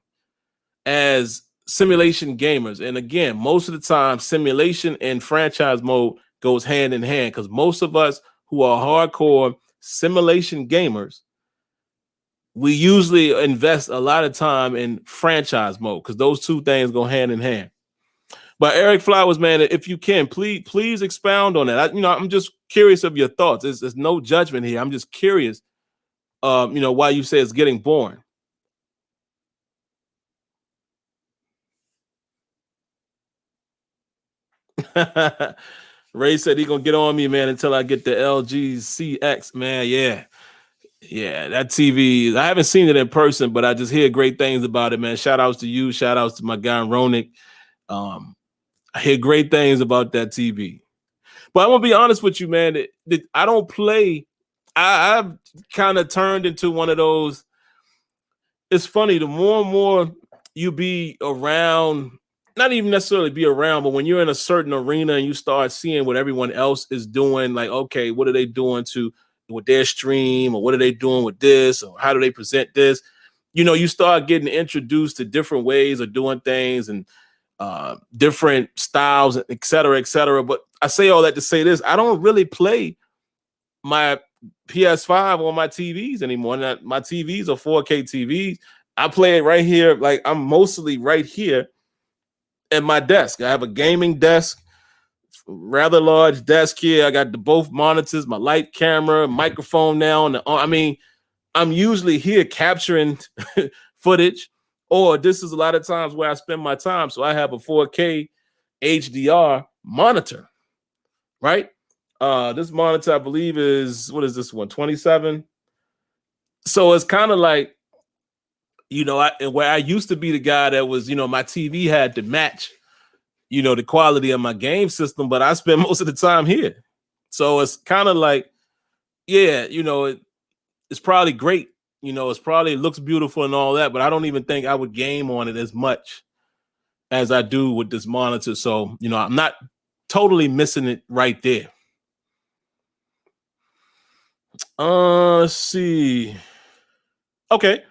as simulation gamers. And again, most of the time, simulation and franchise mode goes hand in hand, because most of us who are hardcore simulation gamers, we usually invest a lot of time in franchise mode because those two things go hand in hand. But Eric Flowers, man, if you can, please expound on that. I'm just curious of your thoughts. There's no judgment here. I'm just curious, why you say it's getting boring. Ray said he gonna get on me, man, until I get the LG CX, man. Yeah, that TV. I haven't seen it in person, but I just hear great things about it, man. Shout outs to you. Shout outs to my guy Ronick. I hear great things about that TV. But I'm gonna be honest with you, man. I don't play. I've kind of turned into one of those. It's funny. The more and more you be around, not even necessarily be around, but when you're in a certain arena and you start seeing what everyone else is doing, like, okay, what are they doing with their stream, or what are they doing with this, or how do they present this? You start getting introduced to different ways of doing things and different styles, et cetera, et cetera. But I say all that to say this: I don't really play my PS5 on my TVs anymore. My TVs are 4K TVs. I play it right here. Like, I'm mostly right here at my desk. I have a gaming desk, rather large desk here. I got both monitors, my light, camera, microphone now. I'm usually here capturing footage, or this is a lot of times where I spend my time. So I have a 4K HDR monitor, right? This monitor, I believe, what is this one? 27. So it's kind of like, where I used to be the guy that was, my TV had to match, the quality of my game system, but I spend most of the time here. So it's kind of like, yeah, it's probably great. It looks beautiful and all that, but I don't even think I would game on it as much as I do with this monitor. So, I'm not totally missing it right there. Let's see. Okay.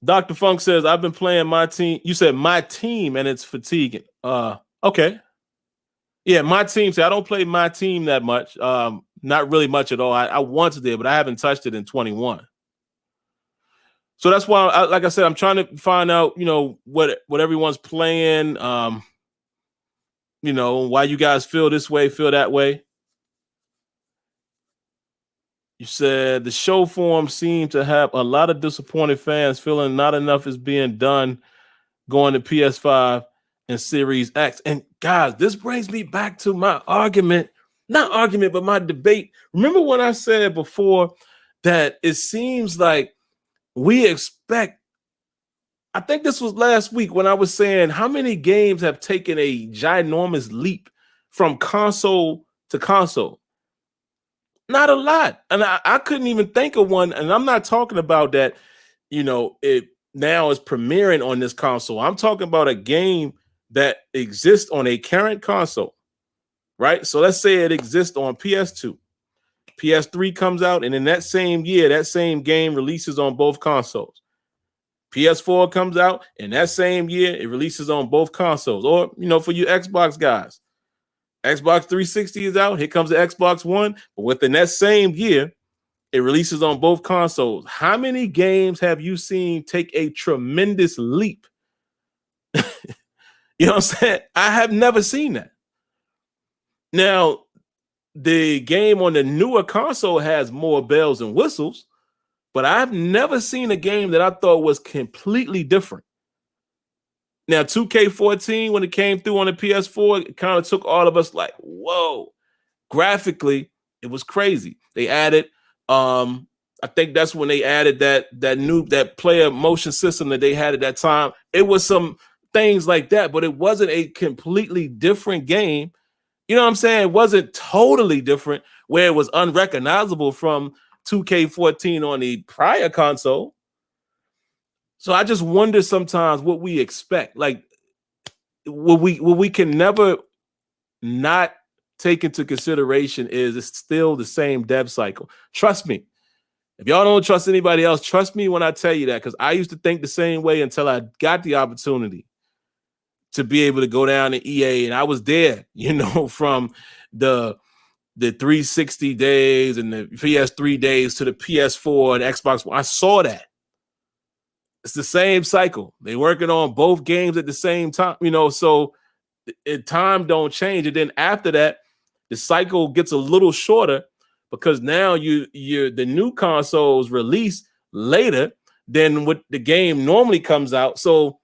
Dr. Funk says, I've been playing my team. You said my team, and it's fatiguing. Okay. Yeah, my team. See, I don't play my team that much. Not really much at all. I once did, but I haven't touched it in 21. So that's why, like I said, I'm trying to find out, what everyone's playing. Why you guys feel this way, feel that way. You said the show form seemed to have a lot of disappointed fans feeling not enough is being done going to PS5 and Series X. And guys, this brings me back to my but my debate. Remember when I said before that it seems like we expect, I think this was last week when I was saying how many games have taken a ginormous leap from console to console. Not a lot. And I couldn't even think of one. And I'm not talking about that, it now is premiering on this console. I'm talking about a game that exists on a current console, right? So let's say it exists on PS2. PS3 comes out, and in that same year, that same game releases on both consoles. PS4 comes out, and that same year, it releases on both consoles. Or, for you Xbox guys, Xbox 360 is out. Here comes the Xbox One. But within that same year, it releases on both consoles. How many games have you seen take a tremendous leap? You know what I'm saying? I have never seen that. Now, the game on the newer console has more bells and whistles, but I've never seen a game that I thought was completely different. Now, 2K14, when it came through on the PS4, it kind of took all of us like, whoa. Graphically, it was crazy. They added, I think that's when they added that player motion system that they had at that time. It was some things like that, but it wasn't a completely different game. You know what I'm saying? It wasn't totally different where it was unrecognizable from 2K14 on the prior console. So I just wonder sometimes what we expect. Like, what we can never not take into consideration is it's still the same dev cycle. Trust me. If y'all don't trust anybody else, trust me when I tell you that, because I used to think the same way until I got the opportunity to be able to go down to EA, and I was there, from the 360 days and the PS3 days to the PS4 and Xbox One. I saw that. It's the same cycle. They're working on both games at the same time, so time don't change. And then after that, the cycle gets a little shorter because now the new consoles release later than what the game normally comes out. So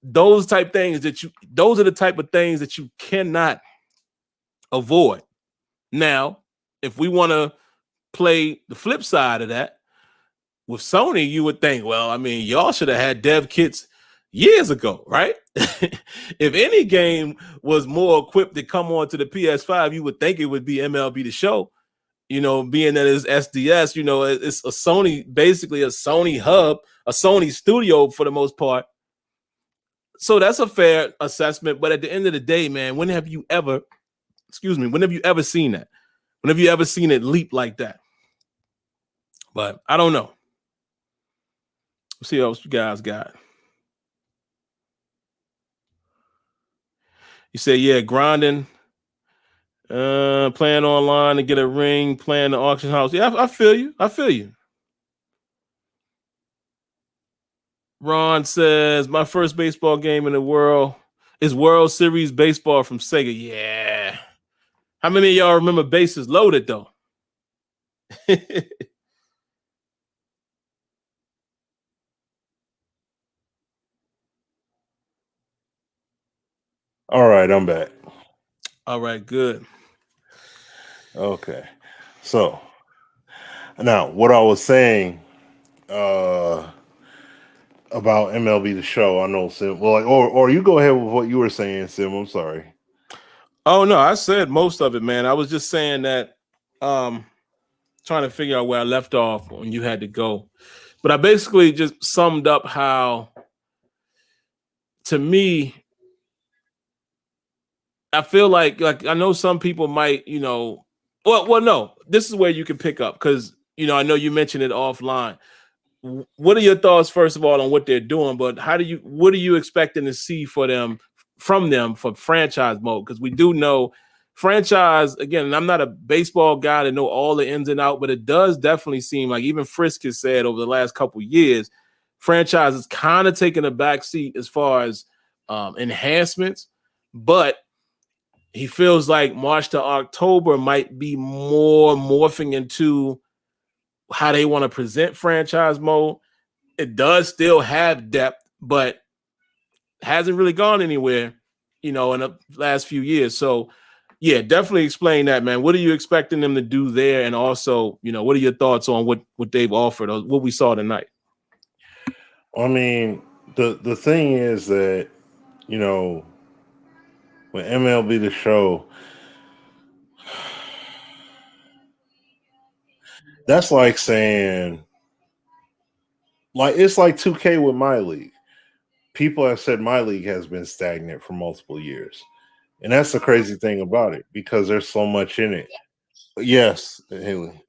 those are the type of things that you cannot avoid. Now, if we want to play the flip side of that, with Sony, you would think, well, I mean, y'all should have had dev kits years ago, right? If any game was more equipped to come onto the PS5, you would think it would be MLB The Show, being that it's SDS, it's a Sony, basically a Sony hub, a Sony studio for the most part. So that's a fair assessment. But at the end of the day, man, when have you ever seen that? When have you ever seen it leap like that? But I don't know. Let's see what else you guys got. You say, yeah, grinding, playing online to get a ring, playing the auction house. Yeah, I feel you. Ron says, my first baseball game in the world is World Series Baseball from Sega. Yeah. How many of y'all remember Bases Loaded, though? All right, I'm back. All right, good. Okay. So now what I was saying about MLB The Show, I know Sim. Well, or you go ahead with what you were saying, Sim. I'm sorry. Oh no, I said most of it, man. I was just saying that trying to figure out where I left off when you had to go. But I basically just summed up how, to me, I feel like I know some people might, well, no, this is where you can pick up because, I know you mentioned it offline. What are your thoughts, first of all, on what they're doing? But what are you expecting to see from them for franchise mode? Because we do know franchise, again, and I'm not a baseball guy to know all the ins and outs, but it does definitely seem like, even Frisk has said over the last couple of years, franchise is kind of taking a back seat as far as enhancements, but he feels like March to October might be more morphing into how they want to present franchise mode. It does still have depth, but hasn't really gone anywhere, in the last few years. So, yeah, definitely explain that, man. What are you expecting them to do there? And also, what are your thoughts on what they've offered or what we saw tonight? I mean, the thing is that, with MLB The Show, that's like saying, it's like 2K with My League. People have said My League has been stagnant for multiple years. And that's the crazy thing about it, because there's so much in it. Yes, Haley.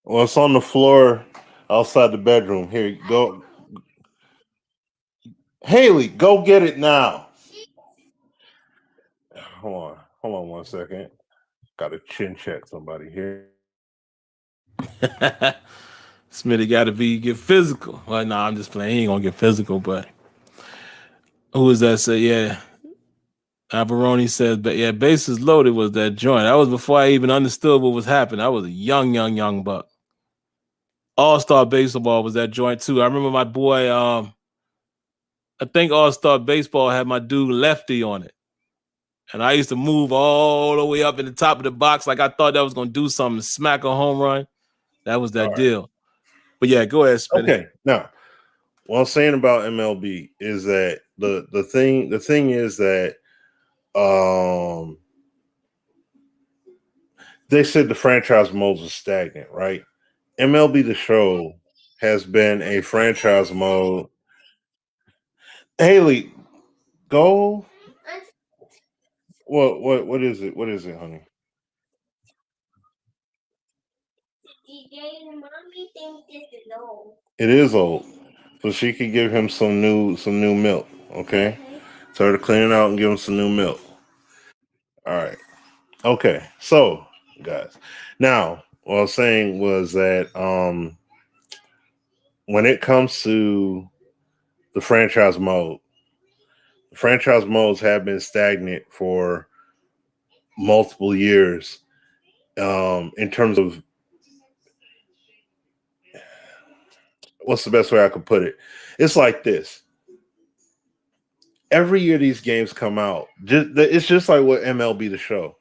Well, it's on the floor outside the bedroom. Here, go. Haley, go get it now. Hold on 1 second. Got to chin check somebody here. Smitty got to get physical. Well, no, I'm just playing. He ain't gonna get physical, but who is that? Say, yeah. Aberoni says, but yeah, Bases Loaded was that joint. That was before I even understood what was happening. I was a young buck. All-Star Baseball was that joint too. I remember my boy, I think All-Star Baseball had my dude Lefty on it. And I used to move all the way up in the top of the box like I thought that was going to do something, smack a home run. That was that deal. But yeah, go ahead, Smitty. Okay, now, what I'm saying about MLB is that the thing is that they said the franchise modes are stagnant, right? MLB The Show has been a franchise mode. Haley, go. What is it? What is it, honey? DJ, mommy thinks this is old. It is old. so she could give him some new milk. Okay, tell her to clean it out and give him some new milk. All right. Okay. So, guys, now what I was saying was that when it comes to the franchise modes have been stagnant for multiple years. In terms of what's the best way I could put it? It's like this. Every year these games come out, it's just like what MLB The Show.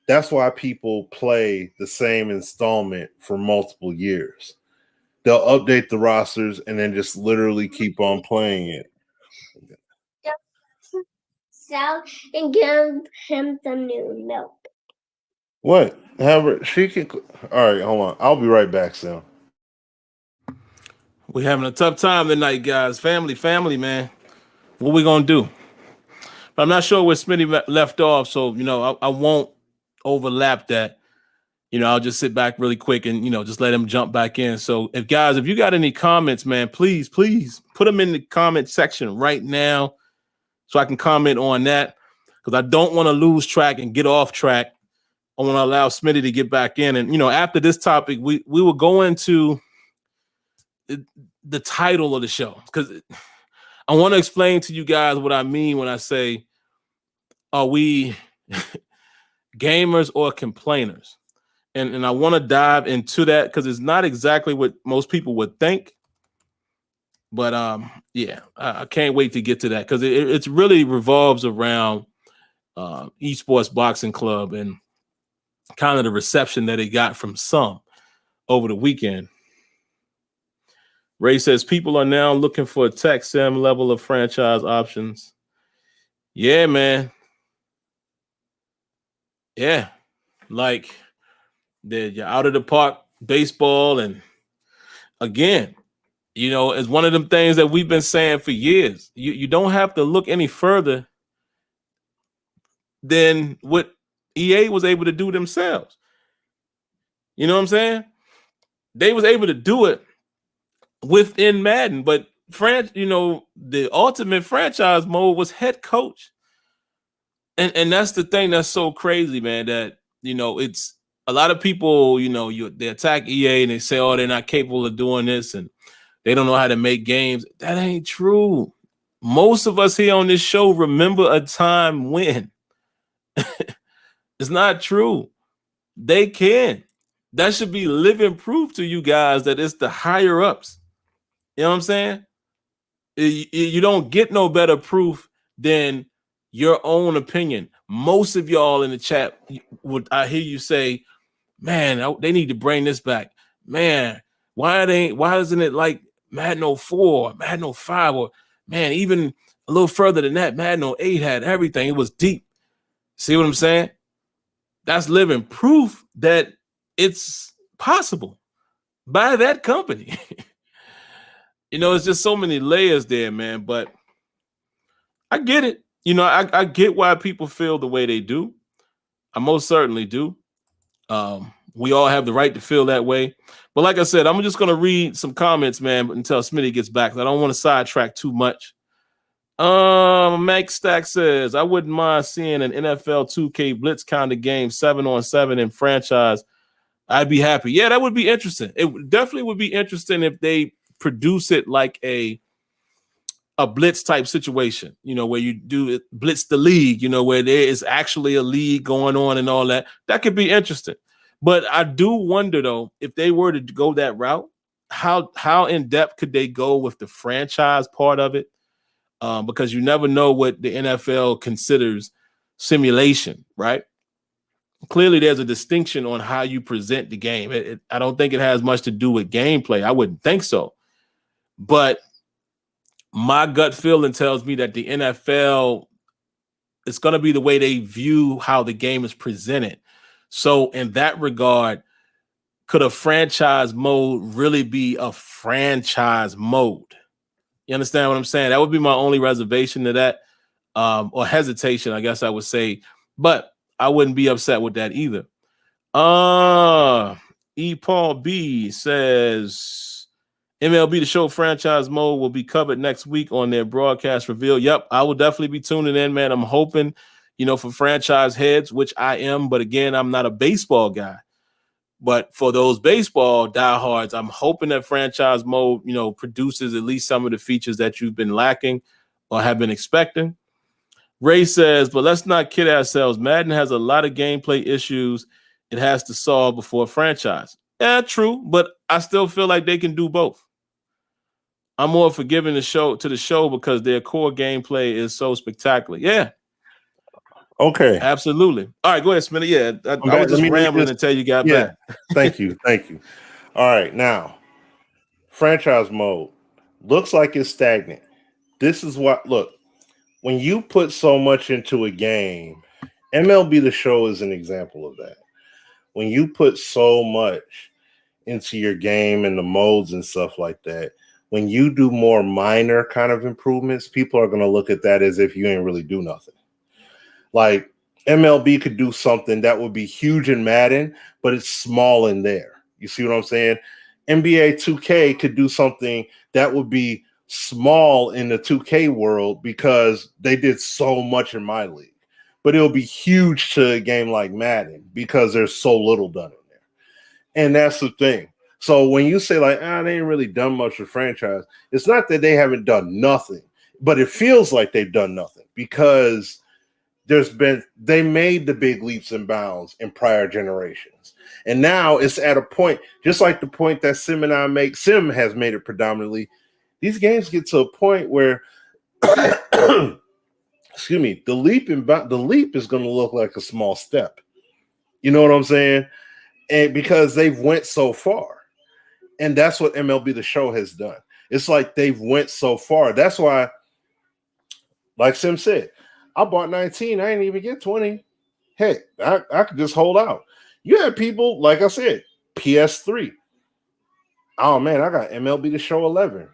That's why people play the same installment for multiple years. They'll update the rosters and then just literally keep on playing it. So and give him some new milk. What? However, she can. All right, hold on. I'll be right back, Sam. We're having a tough time tonight, guys. Family, man. What we gonna do? But I'm not sure where Smitty left off, so I won't overlap that. I'll just sit back really quick and just let him jump back in. So if you got any comments, man, please put them in the comment section right now so I can comment on that, because I don't want to lose track and get off track. I want to allow Smitty to get back in. And after this topic, we will go into the title of the show, because I want to explain to you guys what I mean when I say, are we gamers or complainers? And I want to dive into that, because it's not exactly what most people would think. But yeah, I can't wait to get to that, because it really revolves around Esports Boxing Club and kind of the reception that it got from some over the weekend. Ray says people are now looking for a tech sim level of franchise options. Yeah, man. Yeah, like you're out of the park baseball. And again, it's one of them things that we've been saying for years. You don't have to look any further than what EA was able to do themselves. You know what I'm saying? They was able to do it within Madden, but the ultimate franchise mode was head coach. And that's the thing that's so crazy, man, that it's a lot of people, they attack EA and they say, oh, they're not capable of doing this and they don't know how to make games. That ain't true. Most of us here on this show remember a time when. It's not true. They can. That should be living proof to you guys that it's the higher ups. You know what I'm saying? You don't get no better proof than your own opinion. Most of y'all in the chat I hear you say, man, they need to bring this back. Man, why isn't it like Madden 04, Madden 05, or man, even a little further than that, Madden 08 had everything. It was deep. See what I'm saying? That's living proof that it's possible by that company. It's just so many layers there, man. But I get it. I get why people feel the way they do. I most certainly do. We all have the right to feel that way. But like I said, I'm just going to read some comments, man, until Smitty gets back. I don't want to sidetrack too much. Max Stack says, I wouldn't mind seeing an NFL 2K Blitz kind of game, 7-on-7 in franchise. I'd be happy. Yeah, that would be interesting. It definitely would be interesting if they produce it like a Blitz type situation, where you do it, Blitz the league, where there is actually a league going on and all that. That could be interesting. But I do wonder, though, if they were to go that route, how in depth could they go with the franchise part of it? Because you never know what the NFL considers simulation, right? Clearly, there's a distinction on how you present the game. I don't think it has much to do with gameplay. I wouldn't think so. But my gut feeling tells me that the NFL, it's going to be the way they view how the game is presented. So in that regard, could a franchise mode really be a franchise mode? You understand what I'm saying? That would be my only reservation to that, or hesitation, I guess I would say. But I wouldn't be upset with that either. E. Paul B says, MLB The Show franchise mode will be covered next week on their broadcast reveal. Yep, I will definitely be tuning in, man. I'm hoping, for franchise heads, which I am. But again, I'm not a baseball guy. But for those baseball diehards, I'm hoping that franchise mode, produces at least some of the features that you've been lacking or have been expecting. Ray says, but let's not kid ourselves. Madden has a lot of gameplay issues it has to solve before franchise. Yeah, true, but I still feel like they can do both. I'm more forgiving the show because their core gameplay is so spectacular. Yeah. Okay. Absolutely. All right, go ahead, Smitty. Yeah, I was just rambling until you got back. Thank you. All right, now, franchise mode looks like it's stagnant. This is what, look, when you put so much into a game, MLB The Show is an example of that. When you put so much into your game and the modes and stuff like that, when you do more minor kind of improvements, people are going to look at that as if you ain't really do nothing. Like, MLB could do something that would be huge in Madden, but it's small in there. You see what I'm saying? NBA 2K could do something that would be small in the 2K world because they did so much in my league. But it'll be huge to a game like Madden because there's so little done in there. And that's the thing. So when you say like, they ain't really done much for franchise, it's not that they haven't done nothing, but it feels like they've done nothing because they made the big leaps and bounds in prior generations. And now it's at a point, just like the point that Sim and I make, Sim has made it predominantly. These games get to a point where, excuse me, the leap is going to look like a small step. You know what I'm saying? And because they've went so far. And that's what MLB The Show has done. It's like they've went so far. That's why, like Sim said, I bought 19. I didn't even get 20. Heck, I could just hold out. You have people, like I said, PS3. Oh, man, I got MLB The Show 11.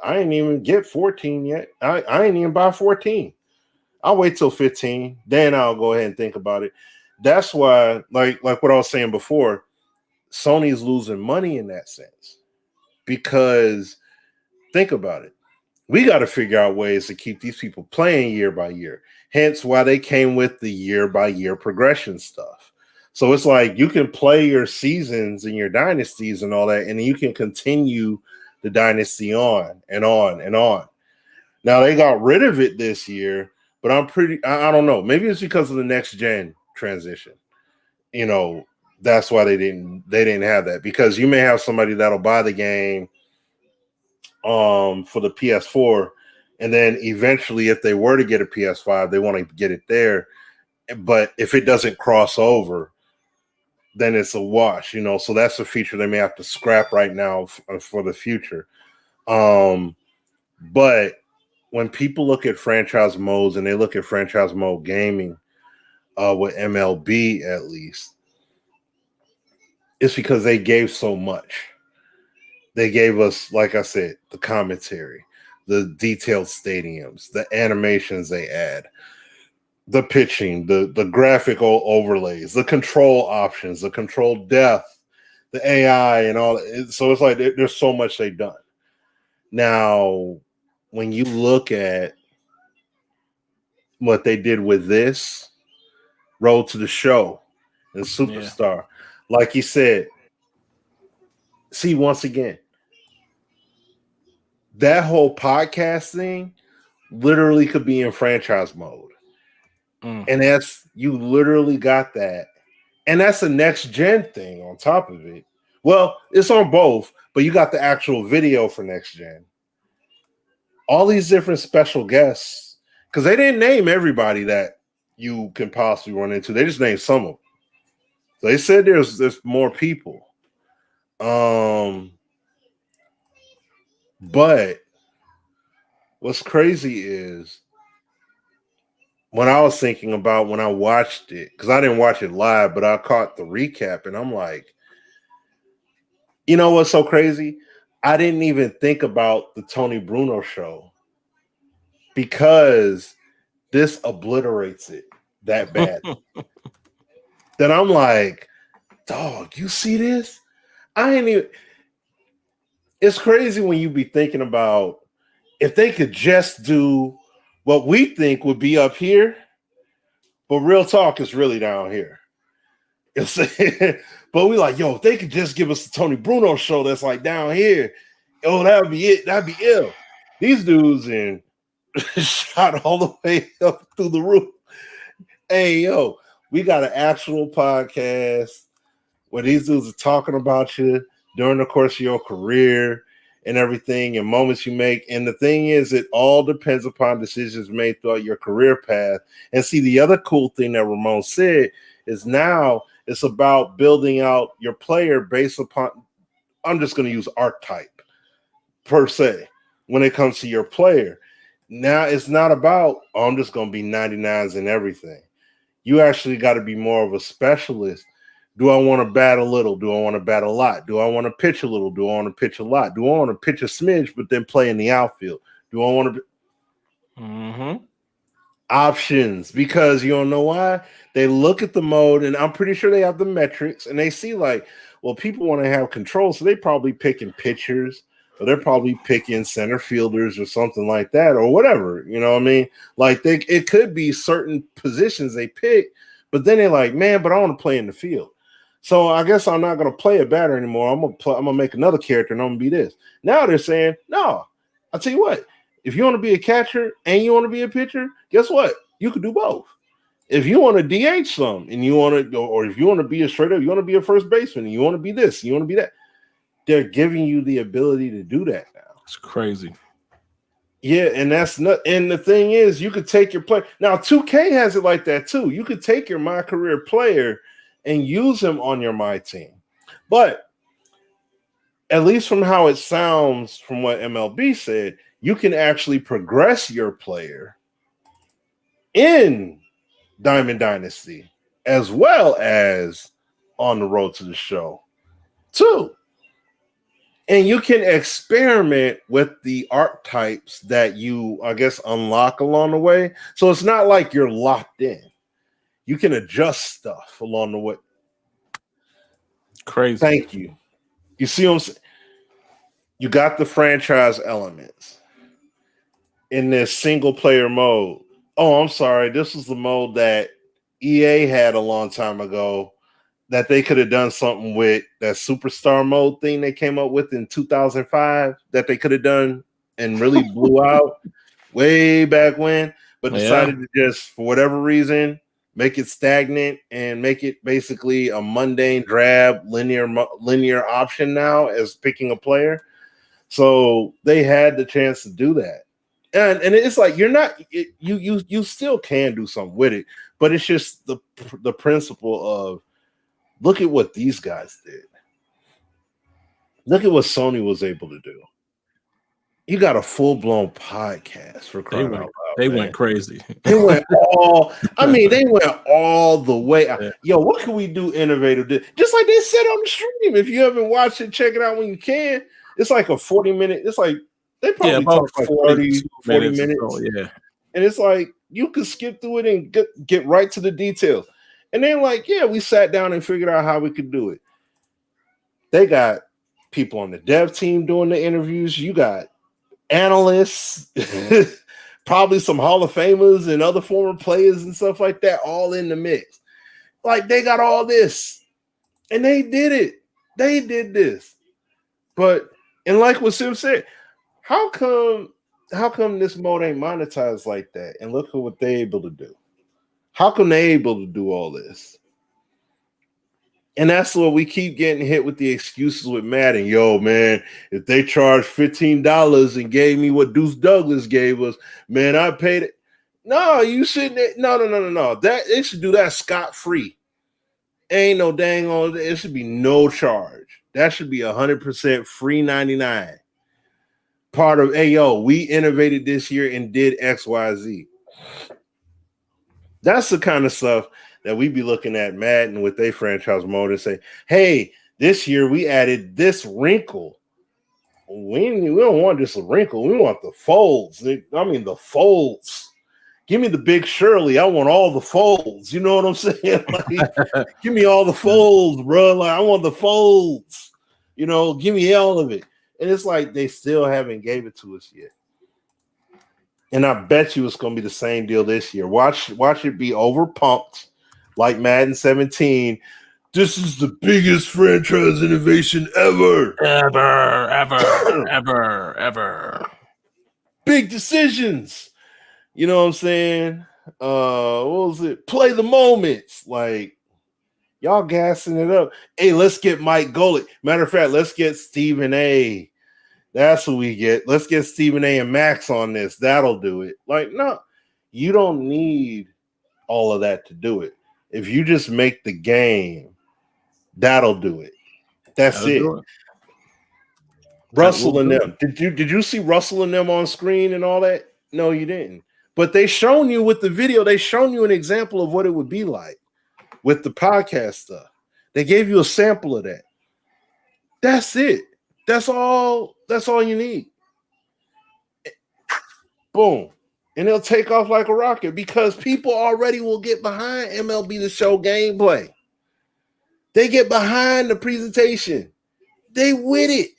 I ain't even get 14 yet. I ain't even buy 14. I'll wait till 15. Then I'll go ahead and think about it. That's why, like what I was saying before, Sony's losing money in that sense. Because think about it. We got to figure out ways to keep these people playing year by year. Hence why they came with the year by year progression stuff. So it's like you can play your seasons and your dynasties and all that, and you can continue the dynasty on and on and on. Now they got rid of it this year, but I don't know. Maybe it's because of the next gen transition. That's why they didn't have that, because you may have somebody that'll buy the game for the PS4, and then eventually if they were to get a PS5, they want to get it there. But if it doesn't cross over, then it's a wash, so that's a feature they may have to scrap right now for the future. But when people look at franchise modes and they look at franchise mode gaming, with MLB at least, it's because they gave so much. They gave us, like I said, the commentary, the detailed stadiums, the animations they add, the pitching, the graphical overlays, the control options, the control depth, the AI, and all. So it's like there's so much they've done. Now, when you look at what they did with this Road to the Show and Superstar, like you said, see, once again, that whole podcast thing literally could be in franchise mode. And you literally got that. And that's a next gen thing on top of it. Well, it's on both, but you got the actual video for next gen. All these different special guests, because they didn't name everybody that you can possibly run into. They just named some of them. So they said there's more people. But what's crazy is when I was thinking about when I watched it, because I didn't watch it live, but I caught the recap, and I'm like, you know what's so crazy? I didn't even think about the Tony Bruno show because this obliterates it that bad. Then I'm like, dog, you see this? I ain't even. it's crazy when you be thinking about if they could just do what we think would be up here, but real talk is really down here. But we like, yo, if they could just give us the Tony Bruno show that's like down here, oh, that would be it. That'd be ill. These dudes in shot all the way up through the roof. Hey, yo, we got an actual podcast where these dudes are talking about you during the course of your career and everything and moments you make. And the thing is, it all depends upon decisions made throughout your career path. And see, the other cool thing that Ramon said is now it's about building out your player based upon, I'm just going to use archetype per se when it comes to your player. Now it's not about, oh, I'm just going to be 99s and everything. You actually got to be more of a specialist. Do I want to bat a little? Do I want to bat a lot? Do I want to pitch a little? Do I want to pitch a lot? Do I want to pitch a smidge but then play in the outfield? Do I want to options? Because you don't know why? They look at the mode, and I'm pretty sure they have the metrics, and they see like, well, people want to have control, so they probably picking pitchers, or they're probably picking center fielders or something like that, or whatever. You know what I mean? Like it could be certain positions they pick, but then they're like, man, but I want to play in the field. So I guess I'm not going to play a batter anymore. I'm gonna make another character, and I'm gonna be this. Now they're saying, no. I'll tell you what. If you want to be a catcher and you want to be a pitcher, guess what? You can do both. If you want to DH some, and you want to, or if you want to be a straight up, you want to be a first baseman, and you want to be this, and you want to be that. They're giving you the ability to do that now. It's crazy. Yeah, and that's not. And the thing is, you could take your player. Now, 2K has it like that too. You could take your My Career player and use him on your My Team. But at least from how it sounds from what MLB said, you can actually progress your player in Diamond Dynasty as well as on the road to the show too. And you can experiment with the archetypes that you, I guess, unlock along the way. So it's not like you're locked in. You can adjust stuff along the way. Crazy. Thank you. You see what I'm saying? You got the franchise elements in this single player mode. Oh, I'm sorry. This was the mode that EA had a long time ago that they could have done something with, that superstar mode thing they came up with in 2005 that they could have done and really blew out way back when, but decided to just, for whatever reason, make it stagnant and make it basically a mundane, drab, linear option now as picking a player. So they had the chance to do that. And it's like you still can do something with it, but it's just the principle of, look at what these guys did. Look at what Sony was able to do. You got a full-blown podcast for crying out loud. They went crazy. They went all the way. Yeah. Yo, what can we do innovative? Just like they said on the stream. If you haven't watched it, check it out when you can. It's like a 40-minute. It's like they probably talk like 40 minutes. So, yeah. And it's like you can skip through it and get right to the details. And then like, yeah, we sat down and figured out how we could do it. They got people on the dev team doing the interviews. You got analysts, probably some Hall of Famers and other former players and stuff like that, all in the mix. Like they got all this, and they did it. They did this. But and like what Sim said, how come this mode ain't monetized like that? And look at what they're able to do. How come they able to do all this? And that's what we keep getting hit with the excuses with Madden. Yo, man, if they charged $15 and gave me what Deuce Douglas gave us, man, I paid it. No, you shouldn't. No. That they should do that scot-free. Ain't no dang on. It should be no charge. That should be 100% free 99. Part of, hey, yo, we innovated this year and did XYZ. That's the kind of stuff that we be looking at Madden with their franchise mode and say, hey, this year we added this wrinkle. We don't want just a wrinkle. We want the folds. I mean, the folds. Give me the Big Shirley. I want all the folds. You know what I'm saying? Like, give me all the folds, bro. Like, I want the folds. You know, give me all of it. And it's like they still haven't gave it to us yet. And I bet you it's going to be the same deal this year. Watch it be overpumped like Madden 17. This is the biggest franchise innovation ever. Ever. Big decisions. You know what I'm saying? What was it? Play the moments. Like, y'all gassing it up. Hey, let's get Mike Golick. Matter of fact, let's get Stephen A. That's what we get. Let's get Stephen A. and Max on this. That'll do it. Like, no, you don't need all of that to do it. If you just make the game, that'll do it. That's it. Russell and them. Did you see Russell and them on screen and all that? No, you didn't. But they shown you with the video, they shown you an example of what it would be like with the podcast stuff. They gave you a sample of that. That's it. That's all you need. Boom. And they'll take off like a rocket because people already will get behind MLB The Show gameplay. They get behind the presentation. They with it.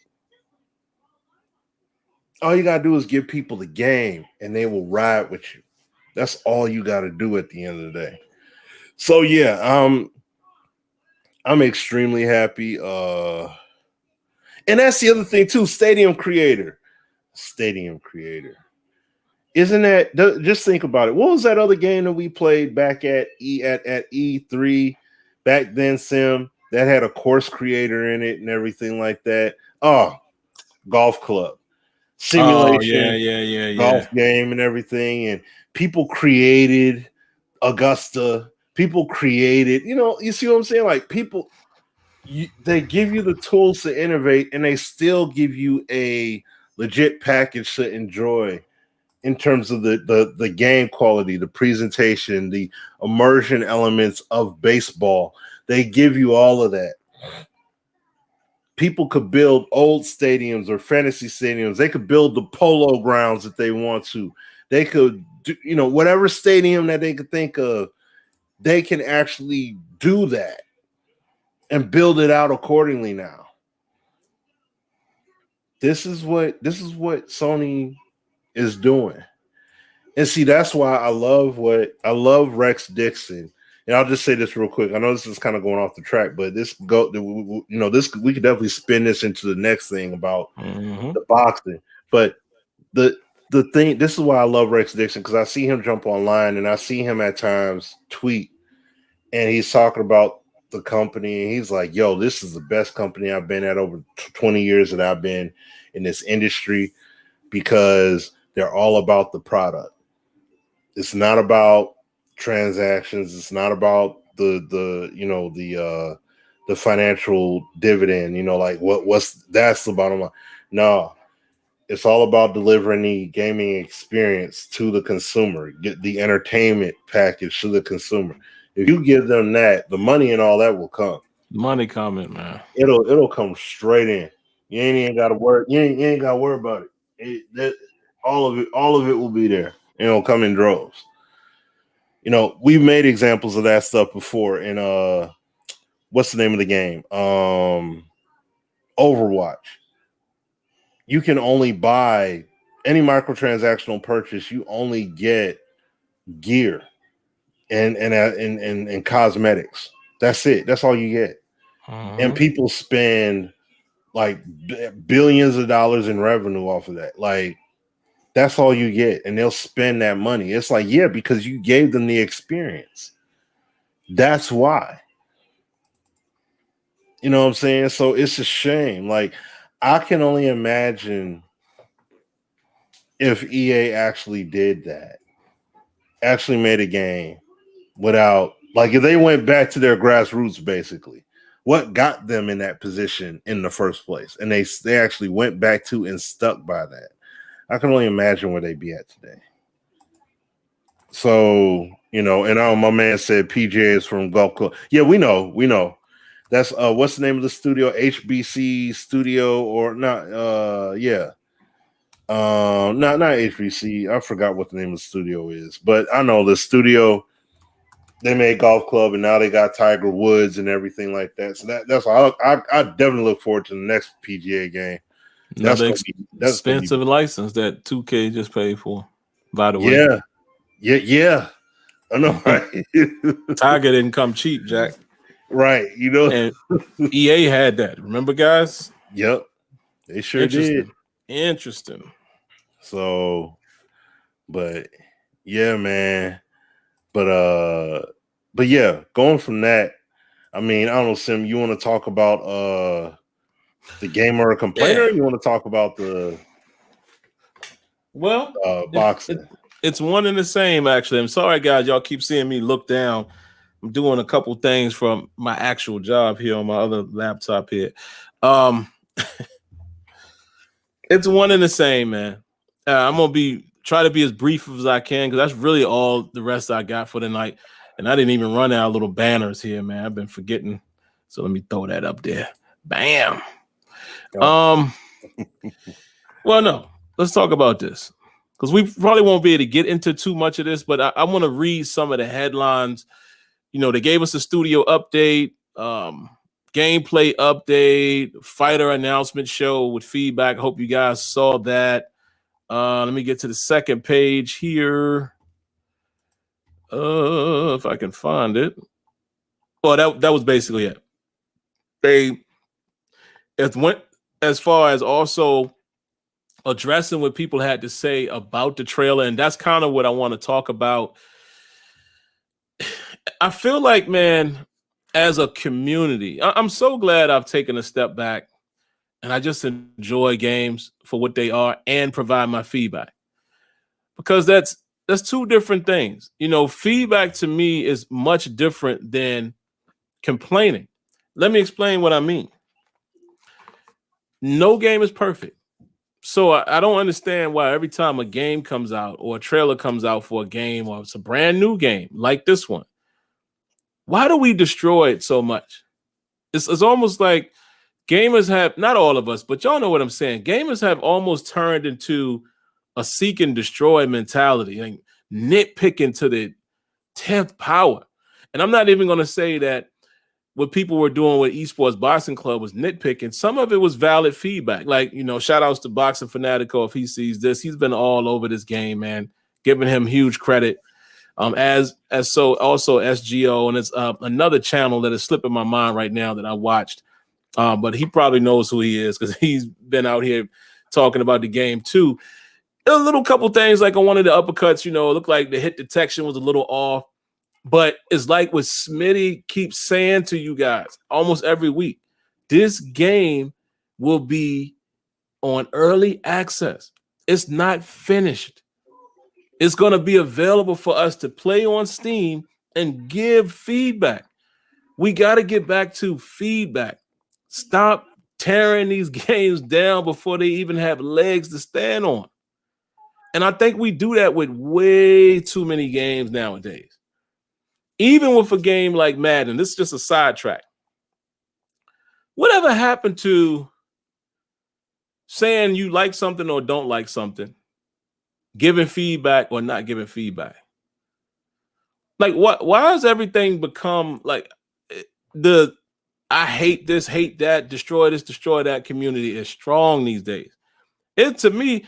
All you got to do is give people the game and they will ride with you. That's all you got to do at the end of the day. So, yeah, I'm extremely happy. And that's the other thing, too, Stadium Creator. Isn't that, just think about it. What was that other game that we played back at E3 back then, Sim, that had a course creator in it and everything like that? Oh, Golf Club. Simulation, golf game and everything. And people created Augusta. People created, you see what I'm saying? Like people, they give you the tools to innovate and they still give you a legit package to enjoy in terms of the game quality, the presentation, the immersion elements of baseball. They give you all of that. People could build old stadiums or fantasy stadiums. They could build the polo grounds if they want to. They could do, whatever stadium that they could think of, they can actually do that and build it out accordingly now. This is what Sony is doing. And see, that's why I love Rex Dixon. And I'll just say this real quick. I know this is kind of going off the track, but we could definitely spin this into the next thing about the boxing. But the thing, this is why I love Rex Dixon, because I see him jump online and I see him at times tweet, and he's talking about the company, and he's like, "Yo, this is the best company I've been at over 20 years that I've been in this industry, because they're all about the product. It's not about transactions. It's not about the financial dividend, like that's the bottom line. No, it's all about delivering the gaming experience to the consumer, get the entertainment package to the consumer. If you give them that, the money and all that will come. Money coming, man. It'll come straight in. You ain't got to worry. You ain't got to worry about it. All of it will be there. It'll come in droves. We've made examples of that stuff before in what's the name of the game? Overwatch. You can only buy any microtransactional purchase, you only get gear and cosmetics. That's it. That's all you get. And people spend like billions of dollars in revenue off of that. Like, that's all you get, and they'll spend that money. It's like, yeah, because you gave them the experience. That's why. You know what I'm saying? So it's a shame. Like, I can only imagine if EA actually did that, actually made a game without, like, if they went back to their grassroots, basically, what got them in that position in the first place, and they actually went back to and stuck by that. I can only imagine where they'd be at today. So, and my man said PJ is from Golf Club. Yeah, we know. That's what's the name of the studio? HBC Studio or not? Not HBC. I forgot what the name of the studio is, but I know the studio. They made Golf Club, and now they got Tiger Woods and everything like that. So that's why I definitely look forward to the next PGA game. Another that's expensive license that 2K just paid for, by the way. Yeah. I know, right? Tiger didn't come cheap, Jack. Right, you know. And EA had that. Remember, guys? Yep, they sure did. Interesting. So, but yeah, man. But yeah, going from that, I mean, I don't know, Sim, you want to talk about the gamer or complainer? Or you want to talk about the boxing? It's one and the same, actually. I'm sorry, guys. Y'all keep seeing me look down. I'm doing a couple things from my actual job here on my other laptop here. It's one and the same, man. I'm gonna try to be as brief as I can because that's really all the rest I got for the night. And I didn't even run out little banners here, man. I've been forgetting. So let me throw that up there. Bam. Well, no, let's talk about this because we probably won't be able to get into too much of this, but I want to read some of the headlines. You know, they gave us a studio update, gameplay update, fighter announcement show with feedback. Hope you guys saw that. Let me get to the second page here. If I can find it. Well, that was basically it. It went as far as also addressing what people had to say about the trailer, and that's kind of what I want to talk about. I feel like, man, as a community, I'm so glad I've taken a step back and I just enjoy games for what they are and provide my feedback, because that's two different things. You know, feedback to me is much different than complaining. Let me explain what I mean. No game is perfect. So I don't understand why every time a game comes out or a trailer comes out for a game or it's a brand new game like this one, why do we destroy it so much? It's almost like gamers have, not all of us, but y'all know what I'm saying. Gamers have almost turned into a seek and destroy mentality, like nitpicking to the 10th power. And I'm not even going to say that what people were doing with Esports Boxing Club was nitpicking. Some of it was valid feedback. Like, you know, shout outs to Boxing Fanatico if he sees this. He's been all over this game, man. Giving him huge credit. As so also SGO, and it's another channel that is slipping my mind right now that I watched. But he probably knows who he is because he's been out here talking about the game too. A little couple things like on one of the uppercuts, you know, it looked like the hit detection was a little off. But it's like what Smitty keeps saying to you guys almost every week. This game will be on early access. It's not finished. It's going to be available for us to play on Steam and give feedback. We got to get back to feedback. Stop tearing these games down before they even have legs to stand on. And I think we do that with way too many games nowadays. Even with a game like Madden, this is just a sidetrack. Whatever happened to saying you like something or don't like something, giving feedback or not giving feedback? Like, why has everything become like the I hate this, hate that, destroy this, destroy that community is strong these days? It, to me,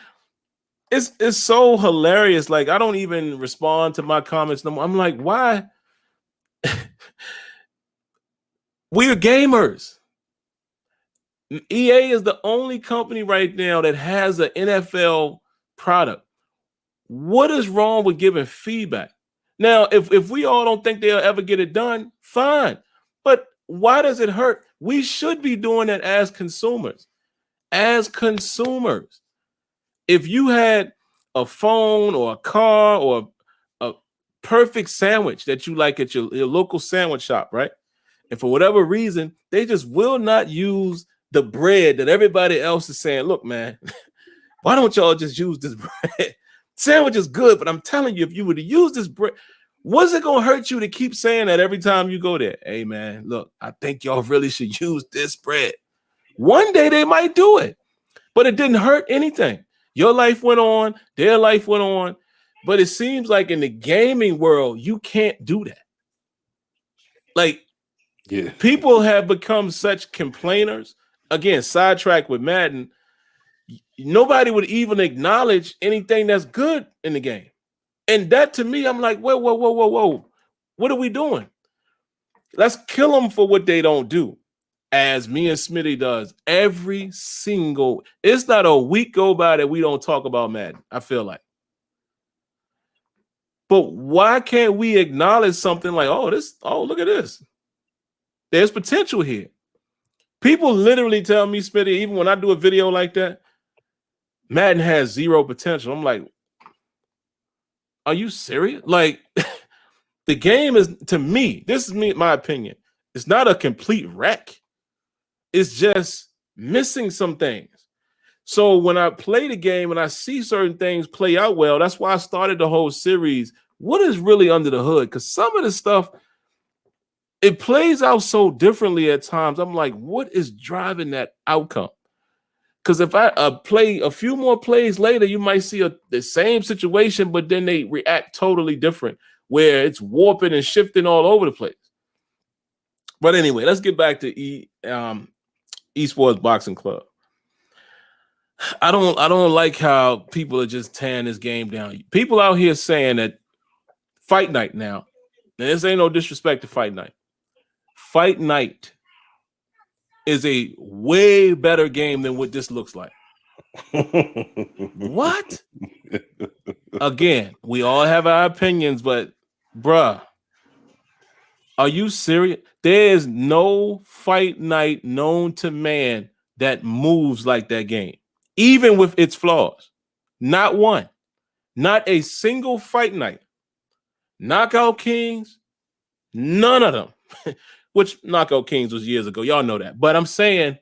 it's so hilarious. Like, I don't even respond to my comments no more. I'm like, why? We're gamers. EA is the only company right now that has an NFL product. What is wrong with giving feedback? Now, if we all don't think they'll ever get it done, fine. But why does it hurt? We should be doing that as consumers. As consumers. If you had a phone or a car or a perfect sandwich that you like at your local sandwich shop, right? And for whatever reason, they just will not use the bread that everybody else is saying, look, man, why don't y'all just use this bread? Sandwich is good, but I'm telling you, if you were to use this bread, what's it going to hurt you to keep saying that every time you go there? Hey, man, look, I think y'all really should use this bread. One day they might do it, but it didn't hurt anything. Your life went on, their life went on, but it seems like in the gaming world, you can't do that. Like, yeah, people have become such complainers. Again, sidetrack with Madden. nobody would even acknowledge anything that's good in the game. And that to me, I'm like, whoa. What are we doing? Let's kill them for what they don't do. As me and Smitty does every single, it's not a week go by that we don't talk about Madden, I feel like. But why can't we acknowledge something like, look at this. There's potential here. People literally tell me, Smitty, even when I do a video like that, Madden has zero potential. I'm like, are you serious? Like, the game is, to me, this is my opinion. It's not a complete wreck. It's just missing some things. So when I play the game and I see certain things play out well, that's why I started the whole series. What is really under the hood? Because some of the stuff, it plays out so differently at times. I'm like, what is driving that outcome? Because if I play a few more plays later, you might see the same situation, but then they react totally different, where it's warping and shifting all over the place. But anyway, let's get back to Esports Boxing Club. I don't like how people are just tearing this game down. People out here saying that Fight Night now, and this ain't no disrespect to Fight Night. Fight Night is a way better game than what this looks like. What? Again, we all have our opinions, but bruh, are you serious? There is no Fight Night known to man that moves like that game, even with its flaws. Not one. Not a single Fight Night. Knockout Kings, none of them. Which Knockout Kings was years ago. Y'all know that. But I'm saying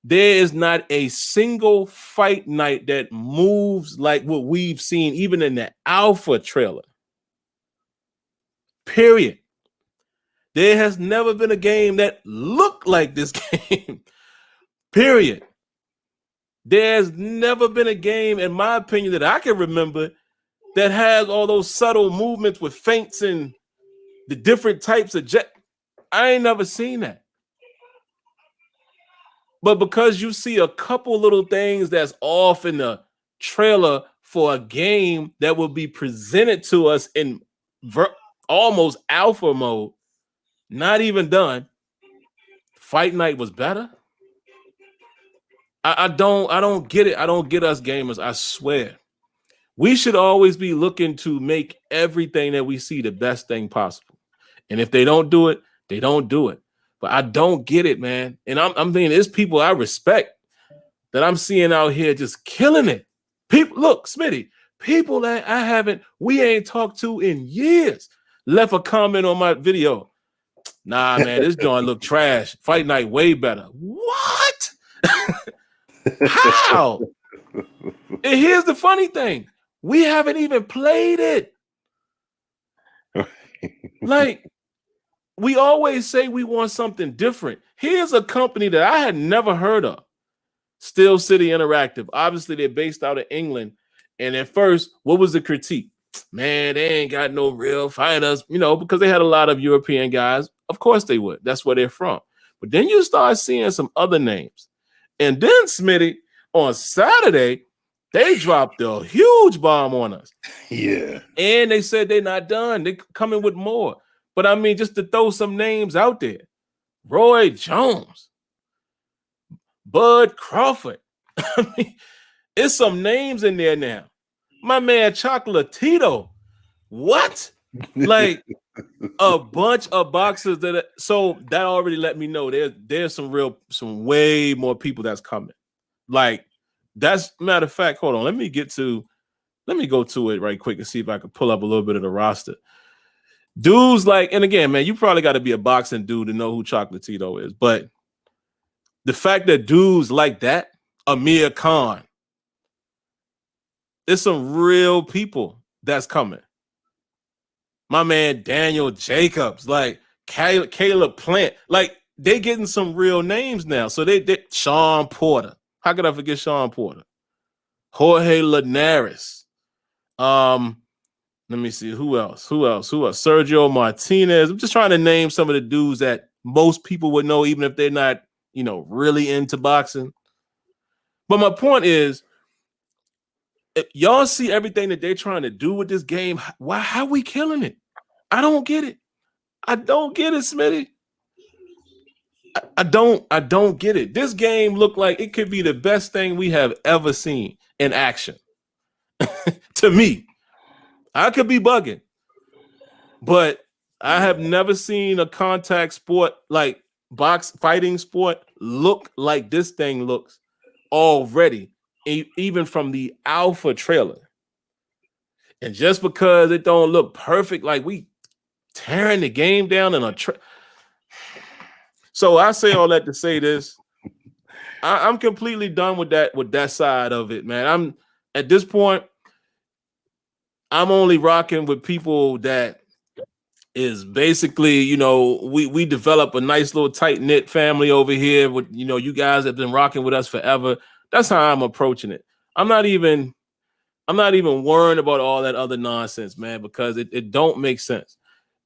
there is not a single Fight Night that moves like what we've seen, even in the alpha trailer. Period. There has never been a game that looked like this game. Period. There's never been a game, in my opinion, that I can remember that has all those subtle movements with feints and the different types of jet. I ain't never seen that. But because you see a couple little things that's off in the trailer for a game that will be presented to us in almost alpha mode, not even done, Fight Night was better. I don't get it. I don't get us gamers. I swear. We should always be looking to make everything that we see the best thing possible. And if they don't do it, they don't do it. But I don't get it, man. And I'm thinking there's people I respect that I'm seeing out here just killing it. People, look, Smitty, people that we ain't talked to in years left a comment on my video. Nah, man, this joint look trash. Fight Night way better. What? How? And here's the funny thing. We haven't even played it. Like, we always say we want something different. Here's a company that I had never heard of. Steel City Interactive. Obviously, they're based out of England. And at first, what was the critique? Man, they ain't got no real fighters, because they had a lot of European guys. Of course they would. That's where they're from. But then you start seeing some other names. And then, Smitty, on Saturday, they dropped a huge bomb on us. Yeah. And they said they're not done. They're coming with more. But I mean, just to throw some names out there. Roy Jones. Bud Crawford. I mean, it's some names in there now. My man Chocolatito. What? Like a bunch of boxers so that already let me know there's some way more people that's coming. Like, that's matter of fact, hold on. Let me go to it right quick and see if I can pull up a little bit of the roster. Dudes like, and again, man, you probably got to be a boxing dude to know who Chocolatito is, but the fact that dudes like that, Amir Khan, there's some real people that's coming. My man Daniel Jacobs, like Caleb Plant, like they getting some real names now. So they Sean Porter. How could I forget Sean Porter? Jorge Linares. Let me see who else. Sergio Martinez. I'm just trying to name some of the dudes that most people would know, even if they're not, really into boxing. But my point is, y'all see everything that they're trying to do with this game. Why? How we killing it? I don't get it. I don't get it, Smitty. I don't get it. This game looked like it could be the best thing we have ever seen in action. To me, I could be bugging, but I have never seen a contact sport like box fighting sport look like this thing looks already, even from the alpha trailer. And just because it don't look perfect, like we tearing the game down in a so I say all that to say this. I'm completely done with that side of it, man. I'm at this point, I'm only rocking with people that is basically, we develop a nice little tight-knit family over here with, you guys have been rocking with us forever. That's how I'm approaching it. I'm not even worrying about all that other nonsense, man, because it don't make sense.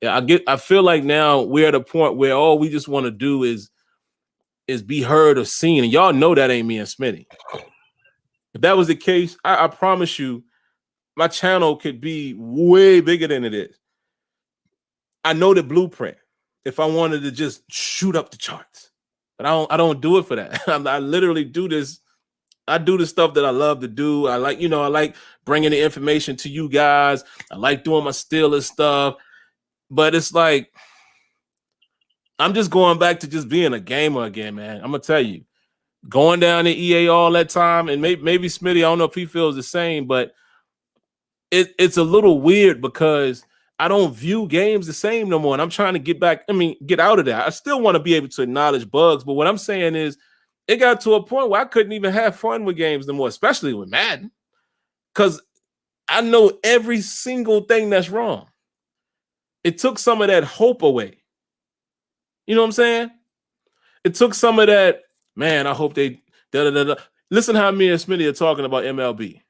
Yeah, I feel like now we're at a point where all we just want to do is be heard or seen. And y'all know that ain't me and Smitty. If that was the case, I promise you, my channel could be way bigger than it is. I know the blueprint. If I wanted to just shoot up the charts, but I don't do it for that. I literally do this. I do the stuff that I love to do. I like bringing the information to you guys. I like doing my Steelers stuff. But it's like, I'm just going back to just being a gamer again, man. I'm going to tell you, going down to EA all that time, and maybe Smitty, I don't know if he feels the same, but it's a little weird because I don't view games the same no more. And I'm trying to get out of that. I still want to be able to acknowledge bugs. But what I'm saying is it got to a point where I couldn't even have fun with games no more, especially with Madden, because I know every single thing that's wrong. It took some of that hope away. You know what I'm saying? It took some of that, man, I hope they da-da-da-da. Listen how me and Smitty are talking about MLB.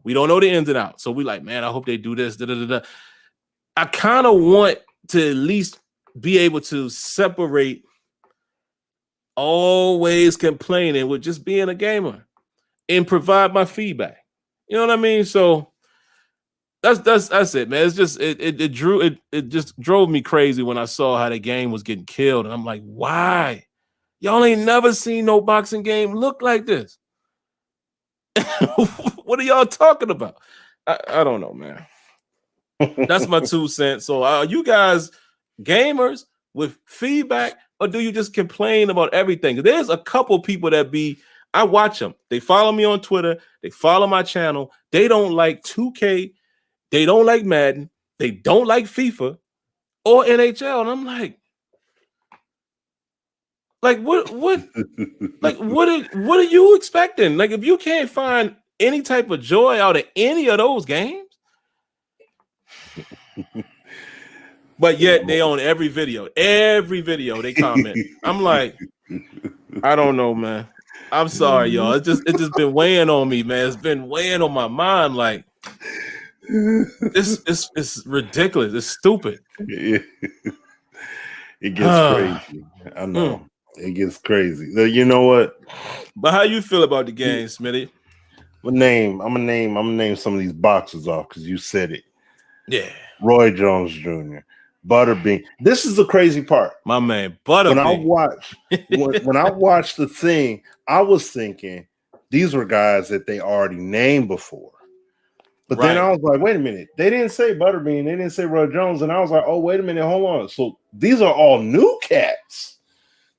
We don't know the ins and outs. So we like, man, I hope they do this, da-da-da-da. I kind of want to at least be able to separate always complaining with just being a gamer and provide my feedback. You know what I mean? So that's it, man. It's just it just drove me crazy when I saw how the game was getting killed, and I'm like, why? Y'all ain't never seen no boxing game look like this. What are y'all talking about? I don't know, man. That's my 2 cents. So are you guys gamers with feedback, or do you just complain about everything? There's a couple people that I watch them. They follow me on Twitter. They follow my channel. They don't like 2K. They don't like Madden. They don't like FIFA or NHL. And I'm like what are you expecting? Like, if you can't find any type of joy out of any of those games, but yet they own every video they comment. I'm like, I don't know, man. I'm sorry, y'all. It's just been weighing on me, man. It's been weighing on my mind. Like, it's ridiculous. It's stupid. It gets crazy. I know. It gets crazy. You know what? But how you feel about the game, Smitty? I'm gonna name some of these boxes off because you said it. Yeah. Roy Jones Jr., Butterbean. This is the crazy part. My man, Butterbean. When I watched the thing, I was thinking these were guys that they already named before. But then I was like, wait a minute. They didn't say Butterbean. They didn't say Roy Jones. And I was like, oh, wait a minute. Hold on. So these are all new cats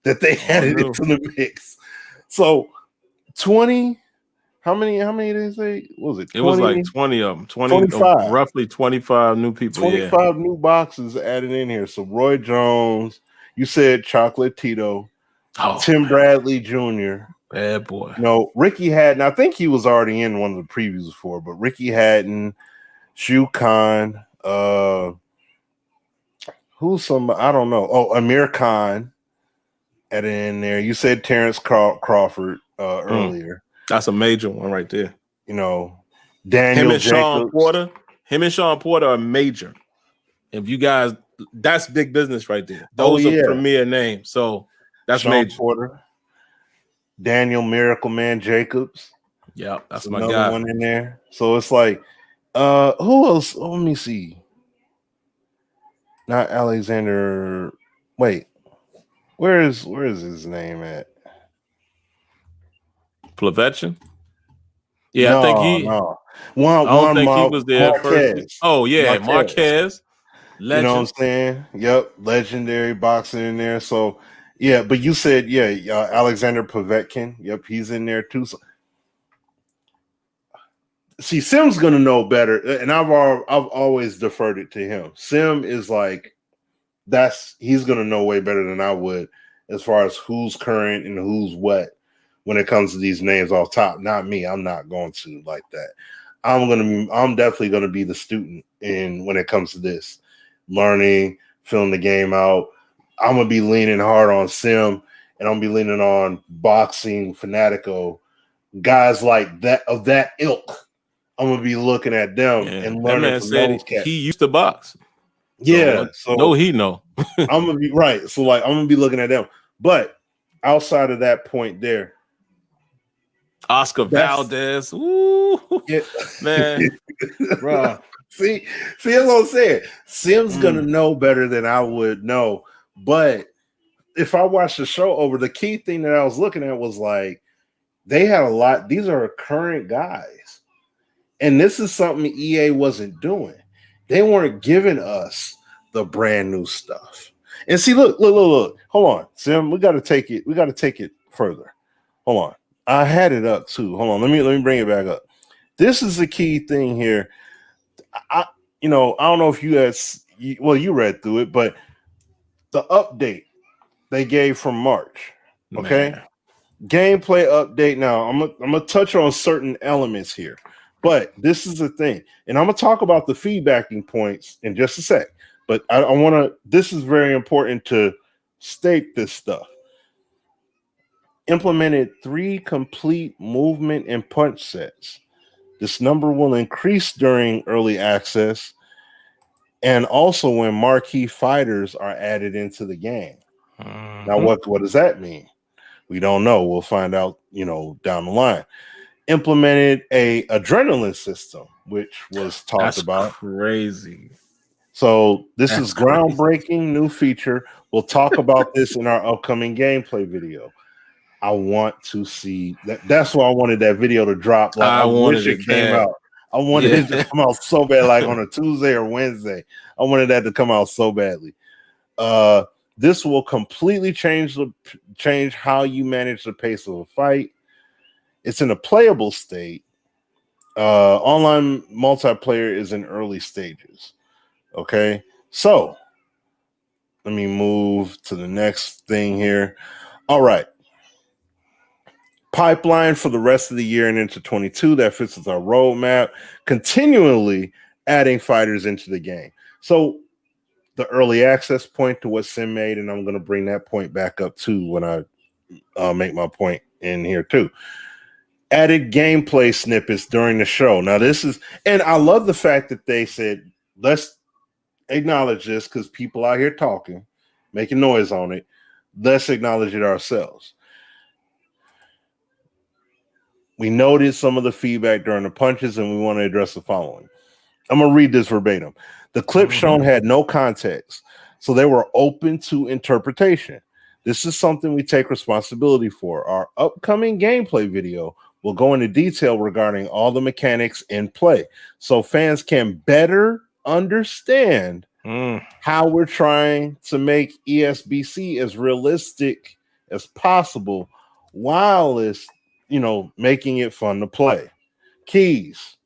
that they added into the mix. So 20. How many did they say? What was it? 20? It was like 20 of them. 25. Roughly 25 new people. 25 new boxes added in here. So Roy Jones, you said Chocolate Tito, Tim Bradley Jr. Bad boy. No, Ricky Hatton. I think he was already in one of the previews before, but Ricky Hatton, Shu Khan, who's somebody? I don't know. Oh, Amir Khan added in there. You said Terrence Crawford earlier. That's a major one right there. You know, Daniel Jacobs. Him and Sean Porter are major. If you guys, that's big business right there. Those are premier names. So that's Sean major. Porter. Daniel Miracle Man Jacobs. Yeah, that's There's my another guy. one in there. So it's like, who else? Oh, let me see. Not Alexander. Wait, where is his name at? Plavechin? Yeah, I think he. No. I don't think he was there first. Marquez. Oh yeah, Marquez, You know what I'm legend. saying? Yep, legendary boxer in there. So yeah, but you said Alexander Povetkin. Yep, he's in there too. So, see, Sim's gonna know better, and I've always deferred it to him. Sim is like he's gonna know way better than I would as far as who's current and who's what when it comes to these names off top. Not me. I'm not going to like that. I'm definitely gonna be the student in when it comes to this. Learning, filling the game out. I'm gonna be leaning hard on Sim, and I'm gonna be leaning on Boxing Fanatico, guys like that of that ilk. I'm gonna be looking at them and That learning man from said those cats. he used to box. Yeah, so he know. I'm gonna be right. So like I'm gonna be looking at them. But outside of that point there, Oscar Valdez. Ooh, yeah. man. Bruh. See, that's what I'm saying. Sim's gonna know better than I would know. But if I watch the show over, the key thing that I was looking at was like they had a lot. These are current guys, and this is something EA wasn't doing. They weren't giving us the brand new stuff. And see, look. Hold on, Sim. We got to take it. We got to take it further. Hold on. I had it up too. Hold on. Let me bring it back up. This is the key thing here. I don't know if you read through it, but the update they gave from March. Okay. Man. Gameplay update. Now I'm gonna touch on certain elements here, but this is the thing, and I'm gonna talk about the feedbacking points in just a sec. But I want to. This is very important to state this stuff. Implemented 3 complete movement and punch sets. This number will increase during early access, and also when marquee fighters are added into the game. Now, what does that mean? We don't know. We'll find out, down the line. Implemented a adrenaline system, which was talked about. Crazy. So this is groundbreaking new feature. We'll talk about this in our upcoming gameplay video. I want to see that. That's why I wanted that video to drop. Like I wish it came out. I wanted it to come out so bad, like on a Tuesday or Wednesday. I wanted that to come out so badly. This will completely change how you manage the pace of a fight. It's in a playable state. Online multiplayer is in early stages. Okay, so let me move to the next thing here. All right. Pipeline for the rest of the year and into 22 that fits with our roadmap, continually adding fighters into the game. So the early access point to what Sim made, and I'm going to bring that point back up too when I make my point in here too. Added gameplay snippets during the show. Now this is, and I love the fact that they said, let's acknowledge this because people out here talking, making noise on it. Let's acknowledge it ourselves. We noted some of the feedback during the punches, and we want to address the following. I'm going to read this verbatim. The clip shown had no context, so they were open to interpretation. This is something we take responsibility for. Our upcoming gameplay video will go into detail regarding all the mechanics in play, so fans can better understand how we're trying to make ESBC as realistic as possible while it's making it fun to play. Keys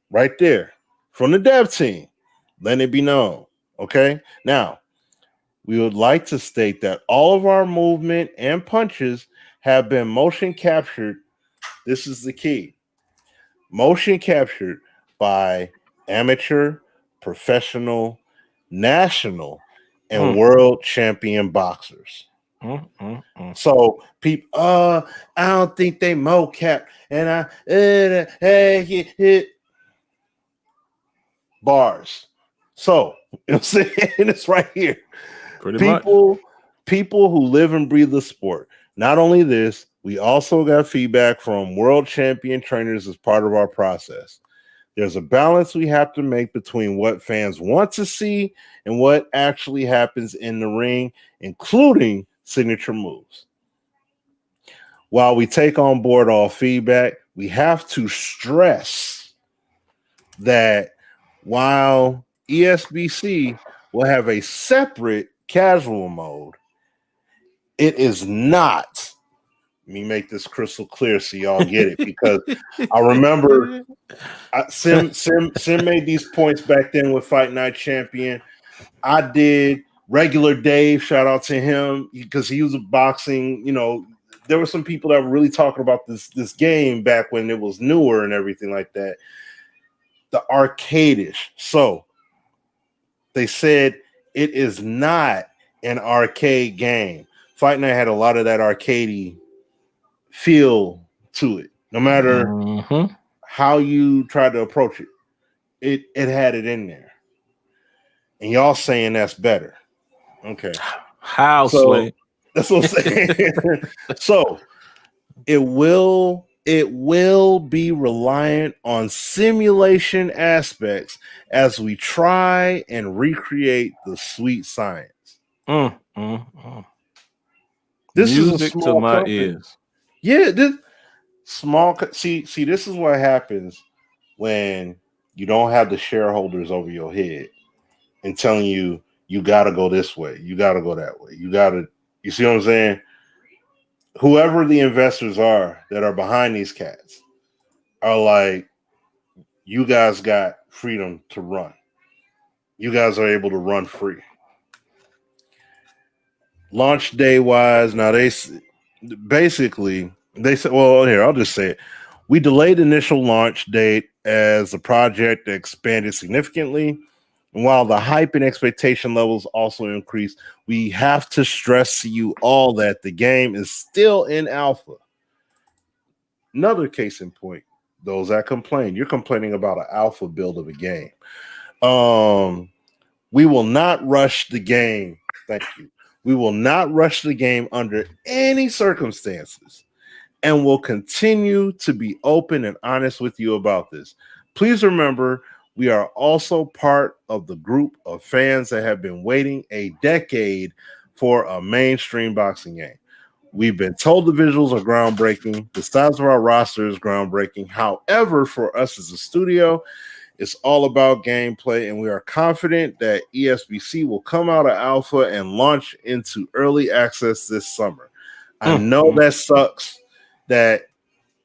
right there from the dev team. Let it be known. Okay. Now, we would like to state that all of our movement and punches have been motion captured. This is the key. Motion captured by amateur, professional, national, and world champion boxers. So people, I don't think they mocap, and bars. So I'm saying it's right here. People who live and breathe the sport. Not only this, We also got feedback from world champion trainers as part of our process. There's a balance we have to make between what fans want to see and what actually happens in the ring, including signature moves. While we take on board all feedback, we have to stress that while ESBC will have a separate casual mode, it is not. Let me make this crystal clear so y'all get it, because I remember Sim made these points back then with Fight Night Champion. I did. Regular Dave, shout out to him, because he was a boxing, there were some people that were really talking about this game back when it was newer and everything like that. The arcade-ish. So they said it is not an arcade game. Fight Night had a lot of that arcadey feel to it. No matter how you tried to approach it, it had it in there. And y'all saying that's better. Okay. How, Slay? That's what I'm saying. So it will be reliant on simulation aspects as we try and recreate the sweet science. This Music is a small to my company. Ears. Yeah, this small. See, this is what happens when you don't have the shareholders over your head and telling you got to go this way, you got to go that way, you see what I'm saying? Whoever the investors are that are behind these cats are like, you guys got freedom to run. You guys are able to run free. Launch day wise, now they said, well, here, I'll just say it. We delayed initial launch date as the project expanded significantly. And while the hype and expectation levels also increased, we have to stress to you all that the game is still in alpha. Another case in point, those that complain, you're complaining about an alpha build of a game. We will not rush the game. Thank you. We will not rush the game under any circumstances, and will continue to be open and honest with you about this. Please remember, we are also part of the group of fans that have been waiting a decade for a mainstream boxing game. We've been told the visuals are groundbreaking. The size of our roster is groundbreaking. However, for us as a studio, it's all about gameplay, and we are confident that ESBC will come out of alpha and launch into early access this summer. I know that sucks that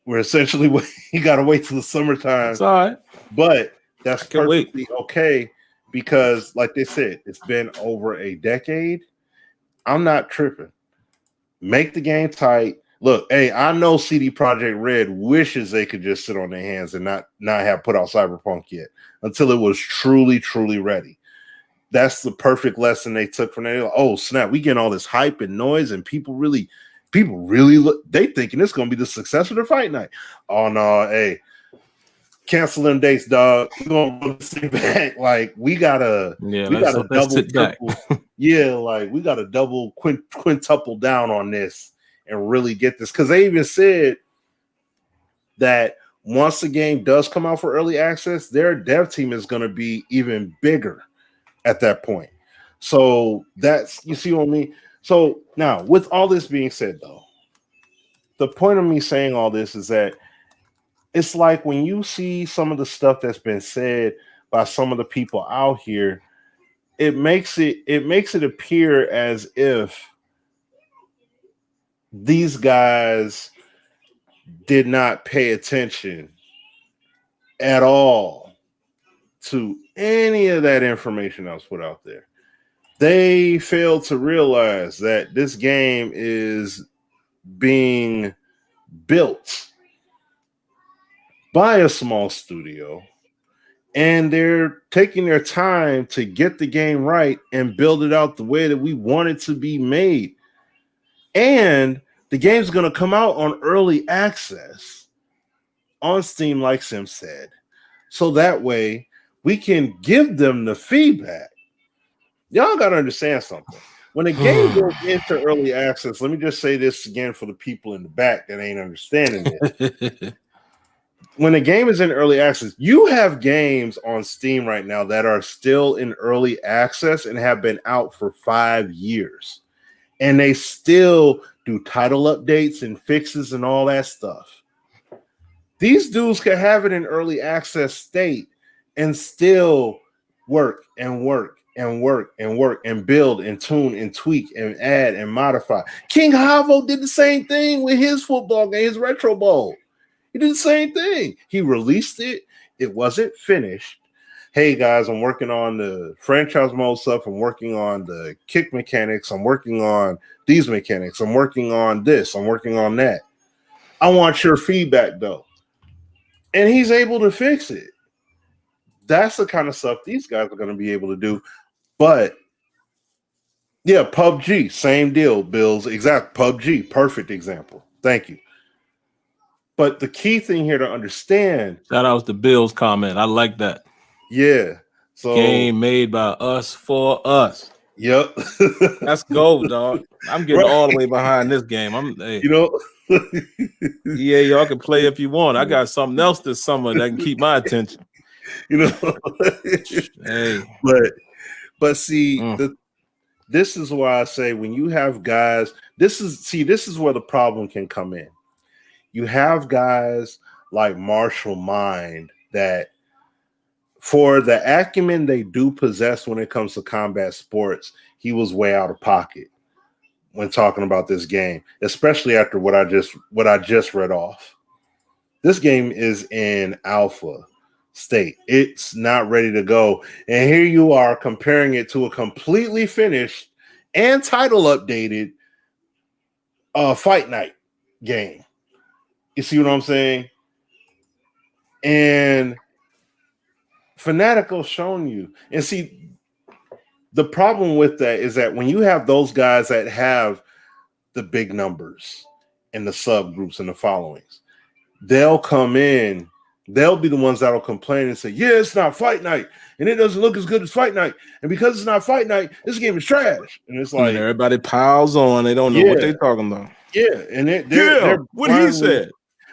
we're essentially you got to wait till the summertime. It's all right. But that's perfectly okay, because like they said, it's been over a decade. I'm not tripping. Make the game tight. Look, hey, I know CD Projekt Red wishes they could just sit on their hands and not have put out Cyberpunk yet until it was truly, truly ready. That's the perfect lesson they took from that. Oh, snap, we getting all this hype and noise, and people really look, they thinking it's going to be the successor to Fight Night. Oh, no, hey, cancel them dates, dog. We're going to run this thing back. Like, we got to double, triple. Yeah, like, we got to double, quintuple down on this and really get this. Because they even said that once the game does come out for early access, their dev team is going to be even bigger at that point. So that's, you see what I mean? So now, with all this being said, though, the point of me saying all this is that it's like when you see some of the stuff that's been said by some of the people out here, it makes it appear as if these guys did not pay attention at all to any of that information that was put out there. They failed to realize that this game is being built by a small studio, and they're taking their time to get the game right and build it out the way that we want it to be made. And the game's going to come out on early access on Steam, like Sim said. So that way we can give them the feedback. Y'all got to understand something. When a game goes into early access, let me just say this again for the people in the back that ain't understanding it. When a game is in early access, you have games on Steam right now that are still in early access and have been out for 5 years. And they still do title updates and fixes and all that stuff. These dudes can have it in early access state and still work and work and work and work and build and tune and tweak and add and modify. King Havo did the same thing with his football game, his Retro Bowl. He did the same thing. He released it. It wasn't finished. Hey, guys, I'm working on the franchise mode stuff. I'm working on the kick mechanics. I'm working on these mechanics. I'm working on this. I'm working on that. I want your feedback, though. And he's able to fix it. That's the kind of stuff these guys are going to be able to do. But, yeah, PUBG, same deal, Bills. Exact PUBG, perfect example. Thank you. But the key thing here to understand. Shout out to Bill's comment. I like that. Yeah. So game made by us for us. Yep. Let's go, dog. I'm getting all the way behind this game. Hey. Yeah, y'all can play if you want. I got something else this summer that can keep my attention. Hey. But see, this is why I say when you have guys, this is where the problem can come in. You have guys like Marshall Mind that for the acumen they do possess when it comes to combat sports, he was way out of pocket when talking about this game, especially after what I just read off. This game is in alpha state. It's not ready to go. And here you are comparing it to a completely finished and title updated Fight Night game. You see what I'm saying? And Fanatico's shown you. And see, the problem with that is that when you have those guys that have the big numbers and the subgroups and the followings, they'll come in, they'll be the ones that'll complain and say, yeah, it's not Fight Night, and it doesn't look as good as Fight Night. And because it's not Fight Night, this game is trash. And it's like, and everybody piles on. They don't know what they're talking about. Yeah, and they're what he said.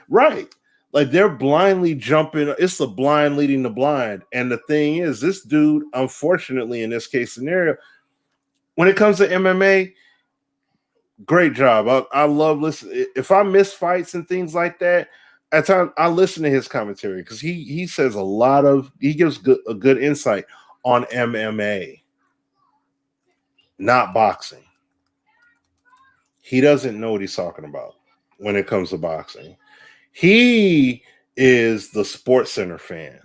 Right. Like they're blindly jumping. It's the blind leading the blind. And the thing is, this dude, unfortunately, in this case scenario, when it comes to MMA, great job. I love listening. If I miss fights and things like that, at times I listen to his commentary because he says he gives a good insight on MMA, not boxing. He doesn't know what he's talking about when it comes to boxing. He is the Sports Center fan.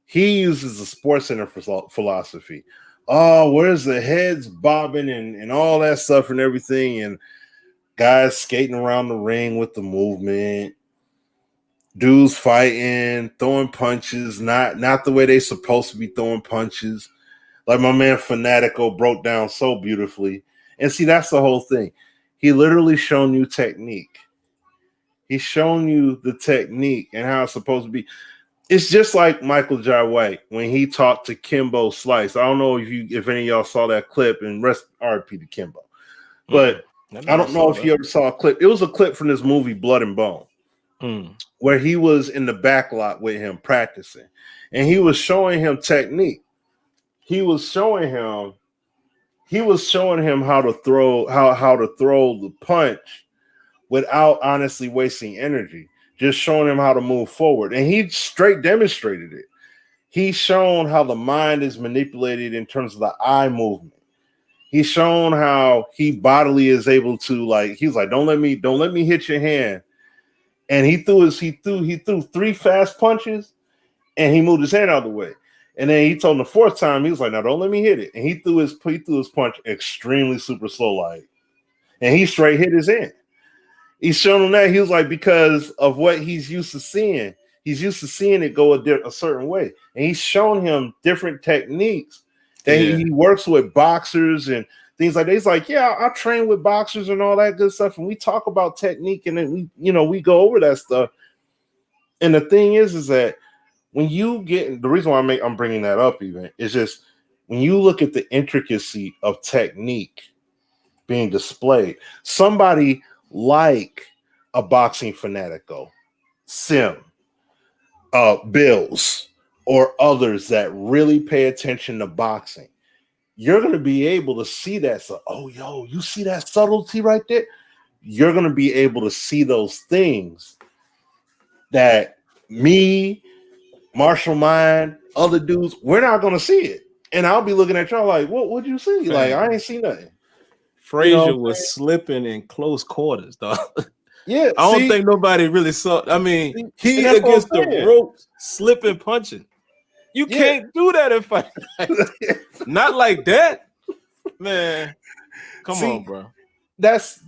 He uses the Sports Center philosophy. Oh, where's the heads bobbing and all that stuff and everything, and guys skating around the ring with the movement, dudes fighting, throwing punches, not the way they're supposed to be throwing punches. Like my man Fanatico broke down so beautifully. And see, that's the whole thing. He literally shown you technique. He's shown you the technique and how it's supposed to be. It's just like Michael Jai White when he talked to Kimbo Slice. I don't know if any of y'all saw that clip, and rest RP to Kimbo. But I don't know if you ever saw a clip. It was a clip from this movie Blood and Bone, where he was in the back lot with him practicing, and he was showing him technique. He was showing him how to throw the punch without honestly wasting energy, just showing him how to move forward. And he straight demonstrated it. He's shown how the mind is manipulated in terms of the eye movement. He's shown how he bodily is able to, he's like, don't let me hit your hand. And he threw 3 fast punches and he moved his hand out of the way. And then he told him the 4th time, he was like, now don't let me hit it. And he threw his punch extremely super slow, and he straight hit his hand. He's shown him that. He was like, because of what he's used to seeing. He's used to seeing it go a certain way. And he's shown him different techniques that he works with boxers and things like that. He's like, yeah, I train with boxers and all that good stuff. And we talk about technique and then we go over that stuff. And the thing is that when you get, the reason why I'm bringing that up even is just when you look at the intricacy of technique being displayed. Somebody like a boxing fanatico, Sim, Bills, or others that really pay attention to boxing, you're going to be able to see that. So, oh, yo, you see that subtlety right there? You're going to be able to see those things that me, Marshall Mind, other dudes, we're not going to see it. And I'll be looking at y'all like, what'd you see? Like, I ain't see nothing. Frazier was slipping in close quarters, dog. Yeah, I don't think nobody really saw. I mean, he against the ropes, slipping, punching. You can't do that in fight. Not like that, man. Come on, bro. That's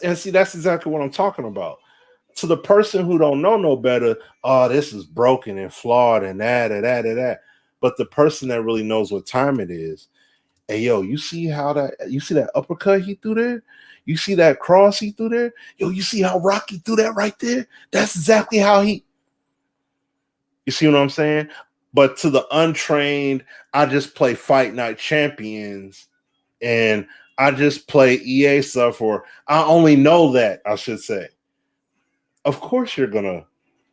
exactly what I'm talking about. To the person who don't know no better, oh, this is broken and flawed and that. But the person that really knows what time it is, hey, yo, you see that uppercut he threw there? You see that cross he threw there? Yo, you see how Rocky threw that right there? That's exactly how he. You see what I'm saying? But to the untrained, I just play Fight Night Champions and I just play EA stuff, or I only know that, I should say. Of course you're going to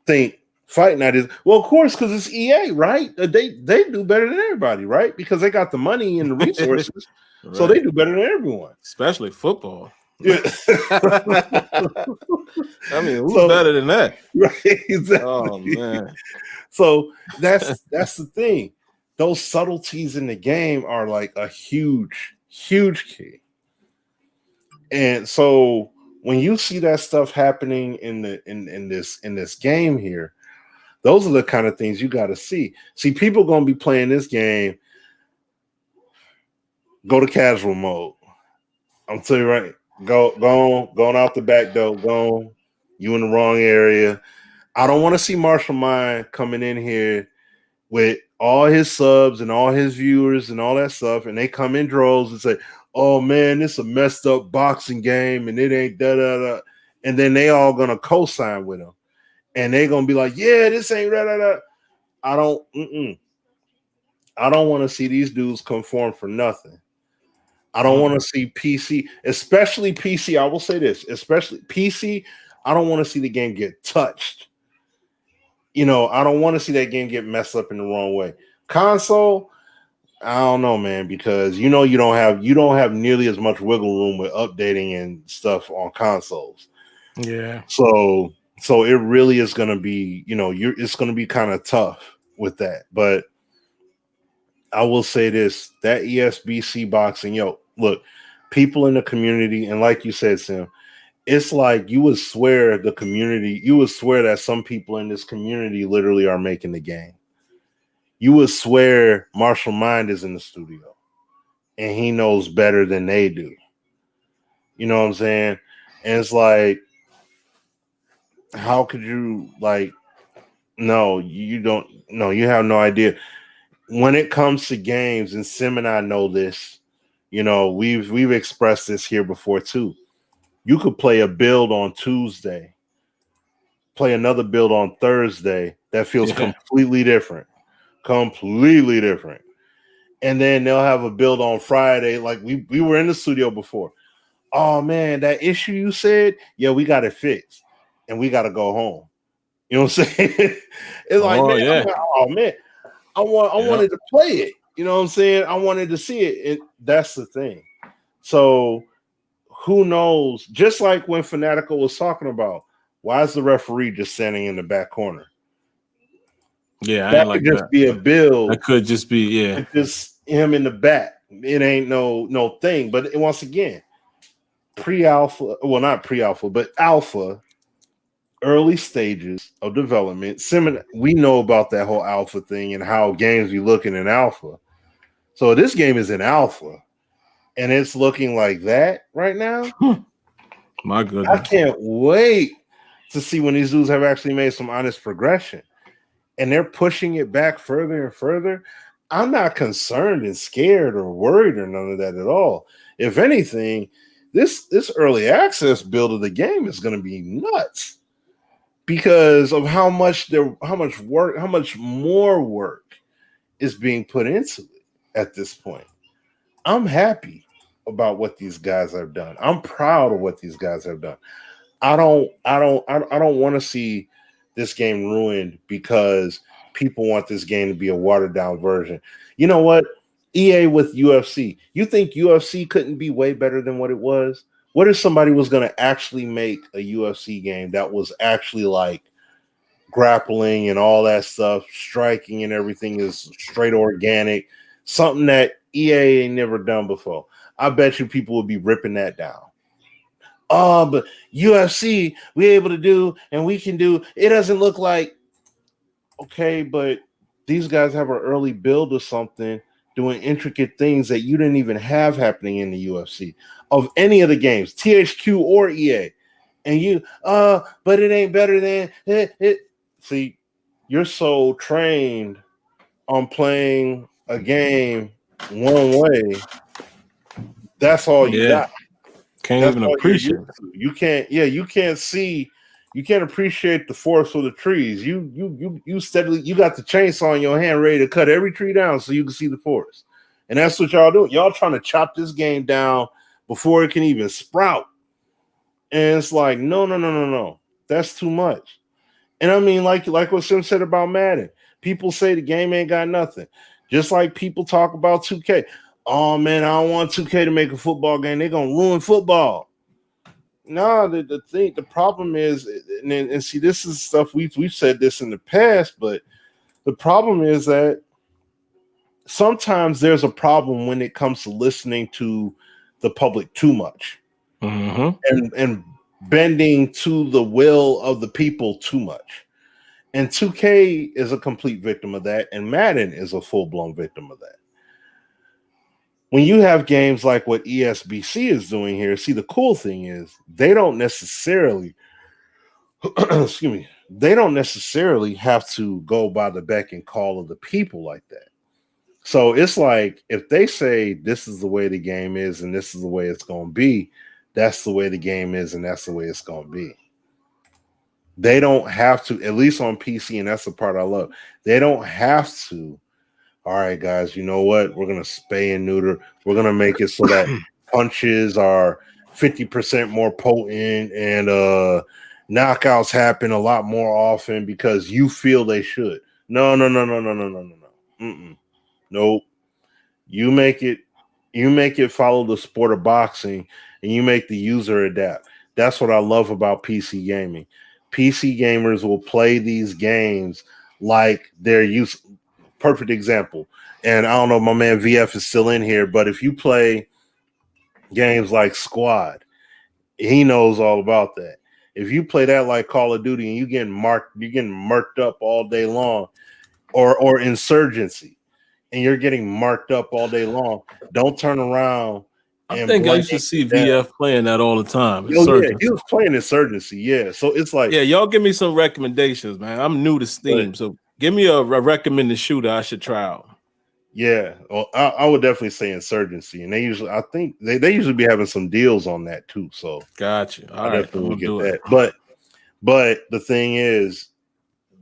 think Fight Night is, well, of course, because it's EA, right? They do better than everybody, right? Because they got the money and the resources, right. So they do better than everyone. Especially football. Yeah. I mean, who's better than that? Right, exactly. Oh, man. So that's the thing. Those subtleties in the game are like a huge key. And so when you see that stuff happening in this game here, those are the kind of things you got to see. See, people gonna be playing this game. Go to casual mode. I'm telling you right. Going out the back door. Go. You in the wrong area. I don't want to see Marshall Mind coming in here with all his subs and all his viewers and all that stuff, and they come in droves and say, oh man, this is a messed up boxing game and it ain't da-da-da. And then they all gonna co-sign with him. And they gonna be like, yeah, this ain't da-da-da. I don't want to see these dudes conform for nothing. I don't want to see PC, especially PC. I will say this, especially PC. I don't want to see the game get touched. You know, I don't want to see that game get messed up in the wrong way. Console, I don't know, man, because you don't have nearly as much wiggle room with updating and stuff on consoles. Yeah. So it really is going to be, it's going to be kind of tough with that. But I will say this, that ESBC boxing, look, people in the community, and like you said, Sim, it's like you would swear that some people in this community literally are making the game. You would swear Marshall Mind is in the studio and he knows better than they do. You know what I'm saying? And it's like, how could you no, you don't, no, you have no idea. When it comes to games, and Sim and I know this, we've expressed this here before too. You could play a build on Tuesday, play another build on Thursday that feels completely different. And then they'll have a build on Friday. Like we were in the studio before. Oh man, that issue you said, yeah, we got it fixed and we got to go home. You know what I'm saying? It's like, man, I wanted to play it. You know what I'm saying? I wanted to see it. And that's the thing. So who knows? Just like when Fanatical was talking about, why is the referee just standing in the back corner? Yeah, that could just be a build. That could just be, just him in the back. It ain't no thing. But once again, pre-alpha, well, not pre-alpha, but alpha, early stages of development. We know about that whole alpha thing and how games be looking in alpha. So this game is in alpha, and it's looking like that right now. My goodness. I can't wait to see when these dudes have actually made some honest progression. And they're pushing it back further and further. I'm not concerned and scared or worried or none of that at all. If anything, this early access build of the game is going to be nuts because of how much more work is being put into it at this point. I'm happy about what these guys have done. I'm proud of what these guys have done. I don't want to see this game ruined because people want this game to be a watered down version. You know what? EA with UFC. You think UFC couldn't be way better than what it was? What if somebody was going to actually make a UFC game that was actually like grappling and all that stuff, striking and everything is straight organic, something that EA ain't never done before? I bet you people would be ripping that down. Oh, but UFC, we're able to do and we can do. It doesn't look like, okay, but these guys have an early build or something doing intricate things that you didn't even have happening in the UFC of any of the games, THQ or EA. And you, but it ain't better than it. See, you're so trained on playing a game one way. That's all you got. Can't That's even all appreciate it. You can't see, you can't appreciate the forest for the trees. You steadily, you got the chainsaw in your hand ready to cut every tree down so you can see the forest. And that's what y'all doing. Y'all trying to chop this game down before it can even sprout. And it's like, no. That's too much. And I mean, like what Sim said about Madden. People say the game ain't got nothing. Just like people talk about 2K. Oh man, I don't want 2K to make a football game. They're gonna ruin football. No, the problem is, and see, this is stuff we've said this in the past, but the problem is that sometimes there's a problem when it comes to listening to the public too much, and bending to the will of the people too much. And 2K is a complete victim of that, and Madden is a full-blown victim of that. When you have games like what ESBC is doing here, see, the cool thing is they don't necessarily, excuse me, they don't necessarily have to go by the beck and call of the people like that. So it's like if they say this is the way the game is and this is the way it's going to be, that's the way the game is and that's the way it's going to be. They don't have to, at least on PC, and that's the part I love. They don't have to. All right, guys, you know what? We're going to spay and neuter. We're going to make it so that punches are 50% more potent and knockouts happen a lot more often because you feel they should. No. Nope. You make it follow the sport of boxing and you make the user adapt. That's what I love about PC gaming. PC gamers will play these games like they're used. Perfect example. And I don't know if my man VF is still in here, but if you play games like Squad, he knows all about that. If you play that like Call of Duty and you're getting marked up all day long, or Insurgency, and you're getting marked up all day long, don't turn around. I think I used to see VF playing that all the time. Oh, yeah, he was playing Insurgency. Yeah, so it's like, yeah, y'all give me some recommendations, man. I'm new to Steam, so give me a recommended shooter I should try out. Yeah, well, I would definitely say Insurgency, and I think they usually be having some deals on that too. So gotcha. I definitely will get that. But the thing is,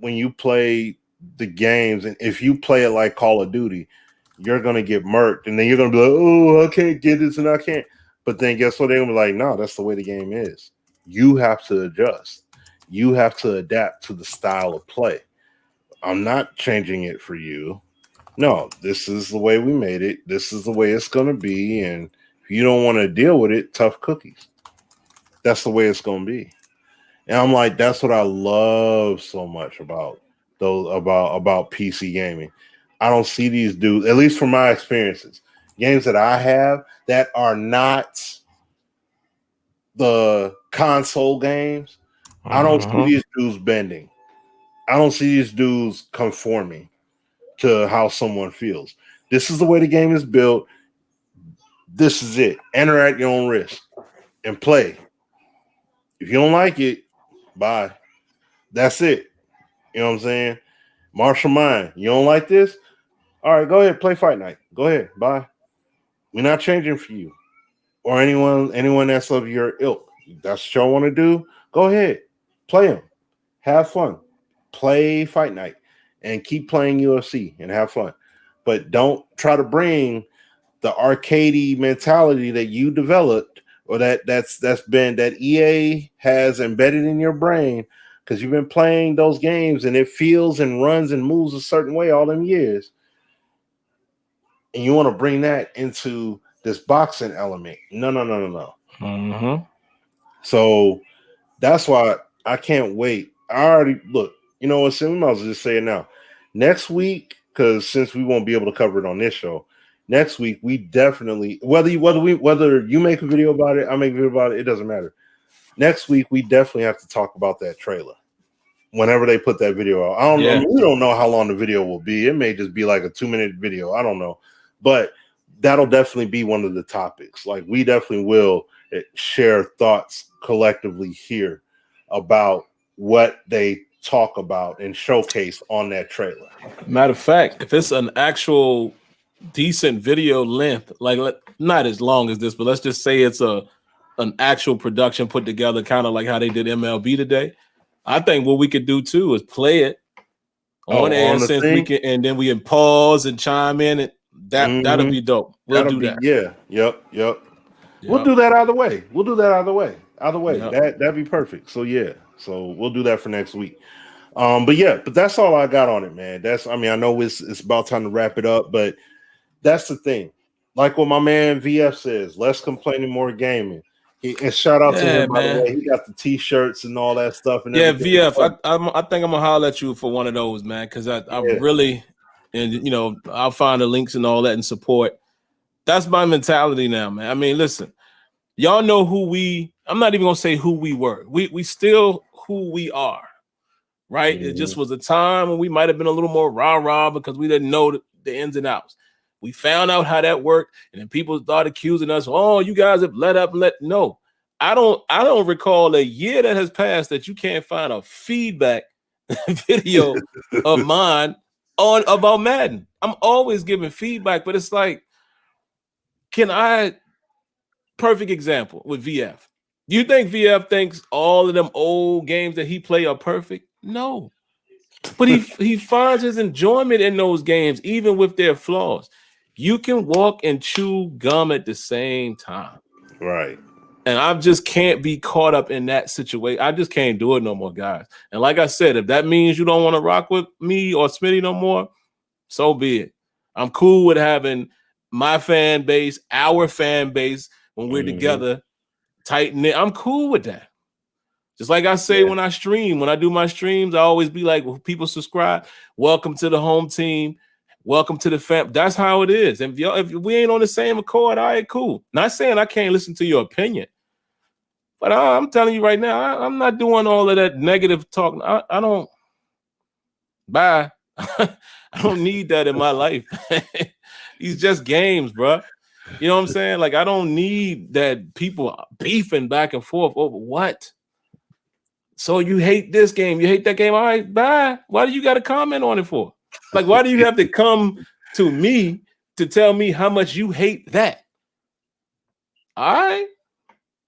when you play the games, and if you play it like Call of Duty, you're gonna get murked, and then you're gonna be like, oh, I can't get this, and I can't. But then guess what? They're gonna be like, no, that's the way the game is. You have to adjust. You have to adapt to the style of play. I'm not changing it for you. No, this is the way we made it. This is the way it's going to be. And if you don't want to deal with it, tough cookies. That's the way it's going to be. And I'm like, that's what I love so much about PC gaming. I don't see these dudes, at least from my experiences, games that I have that are not the console games. I don't see these dudes bending. I don't see these dudes conforming to how someone feels. This is the way the game is built. This is it. Enter at your own risk and play. If you don't like it, bye. That's it. You know what I'm saying? Martial mind. You don't like this? All right, go ahead, play Fight Night. Go ahead, bye. We're not changing for you or anyone that's of your ilk. That's what y'all want to do. Go ahead, play them. Have fun. Play Fight Night and keep playing UFC and have fun. But don't try to bring the arcadey mentality that you developed, or that's been that EA has embedded in your brain because you've been playing those games and it feels and runs and moves a certain way all them years. And you want to bring that into this boxing element. No. Mm-hmm. So that's why I can't wait. I already look, you know what, I might as well just say it now. Next week, because since we won't be able to cover it on this show, next week we definitely whether you make a video about it, I make a video about it, it doesn't matter. Next week we definitely have to talk about that trailer. Whenever they put that video out. I mean, we don't know how long the video will be. It may just be like a 2-minute video. I don't know. But that'll definitely be one of the topics. Like, we definitely will share thoughts collectively here about what they talk about and showcase on that trailer. Matter of fact, if it's an actual decent video length, like not as long as this, but let's just say it's an actual production put together, kind of like how they did MLB today. I think what we could do too is play it on air since we can, and then we can pause and chime in. And that'll be dope. We'll do that. Yeah. Yep. We'll do that either way. Either way, that'd be perfect. So yeah. So we'll do that for next week. But that's all I got on it, man. I know it's about time to wrap it up, but that's the thing. Like what my man VF says, less complaining, more gaming. And shout out to him, by the way. He got the t-shirts and all that stuff. And VF, I think I'm gonna holler at you for one of those, man, because I really, and I'll find the links and all that and support. That's my mentality now, man. I mean, listen, y'all know I'm not even gonna say who we were. We still who we are, right? Mm-hmm. It just was a time when we might have been a little more rah-rah because we didn't know the ins and outs. We found out how that worked, and then people started accusing us. Oh, you guys have let up. No, I don't recall a year that has passed that you can't find a feedback video of mine about Madden. I'm always giving feedback, but it's like, perfect example with VF. Do you think VF thinks all of them old games that he play are perfect? No, but he finds his enjoyment in those games, even with their flaws. You can walk and chew gum at the same time. Right. And I just can't be caught up in that situation. I just can't do it no more, guys. And like I said, if that means you don't want to rock with me or Smitty no more, so be it. I'm cool with having my fan base, our fan base, when we're together, tight knit. I'm cool with that. Just like I say when I stream, when I do my streams, I always be like, well, people subscribe. Welcome to the home team. Welcome to the fam. That's how it is. And if we ain't on the same accord, all right, cool. Not saying I can't listen to your opinion, but I'm telling you right now, I'm not doing all of that negative talk. I don't. Bye. I don't need that in my life. These just games, bro. You know what I'm saying? Like, I don't need that people beefing back and forth over what. So you hate this game, you hate that game. All right, bye. Why do you got to comment on it for? Like, why do you have to come to me to tell me how much you hate that? All right.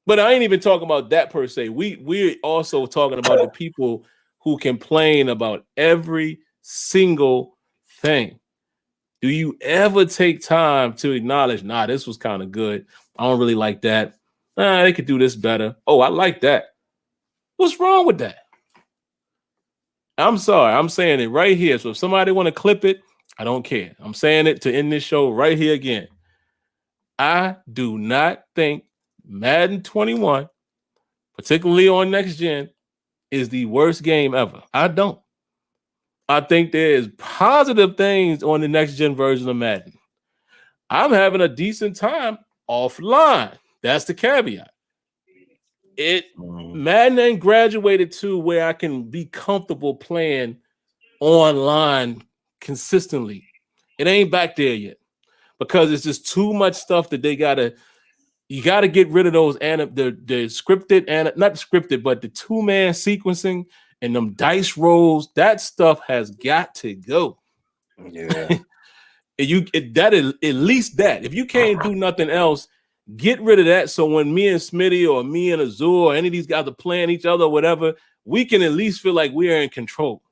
But I ain't even talking about that per se. We're also talking about the people who complain about every single thing. Do you ever take time to acknowledge, nah, this was kind of good. I don't really like that. They could do this better. Oh, I like that. What's wrong with that? I'm sorry. I'm saying it right here. So if somebody want to clip it, I don't care. I'm saying it to end this show right here again. I do not think Madden 21, particularly on next gen, is the worst game ever. I don't. I think there is positive things on the next gen version of Madden. I'm having a decent time offline. That's the caveat. Madden ain't graduated to where I can be comfortable playing online consistently. It ain't back there yet because it's just too much stuff that you gotta get rid of those the scripted and not scripted, but the 2-man sequencing and them dice rolls. That stuff has got to go. Yeah. That is at least that. If you can't do nothing else, get rid of that. So when me and Smitty or me and Azure or any of these guys are playing each other or whatever, we can at least feel like we are in control.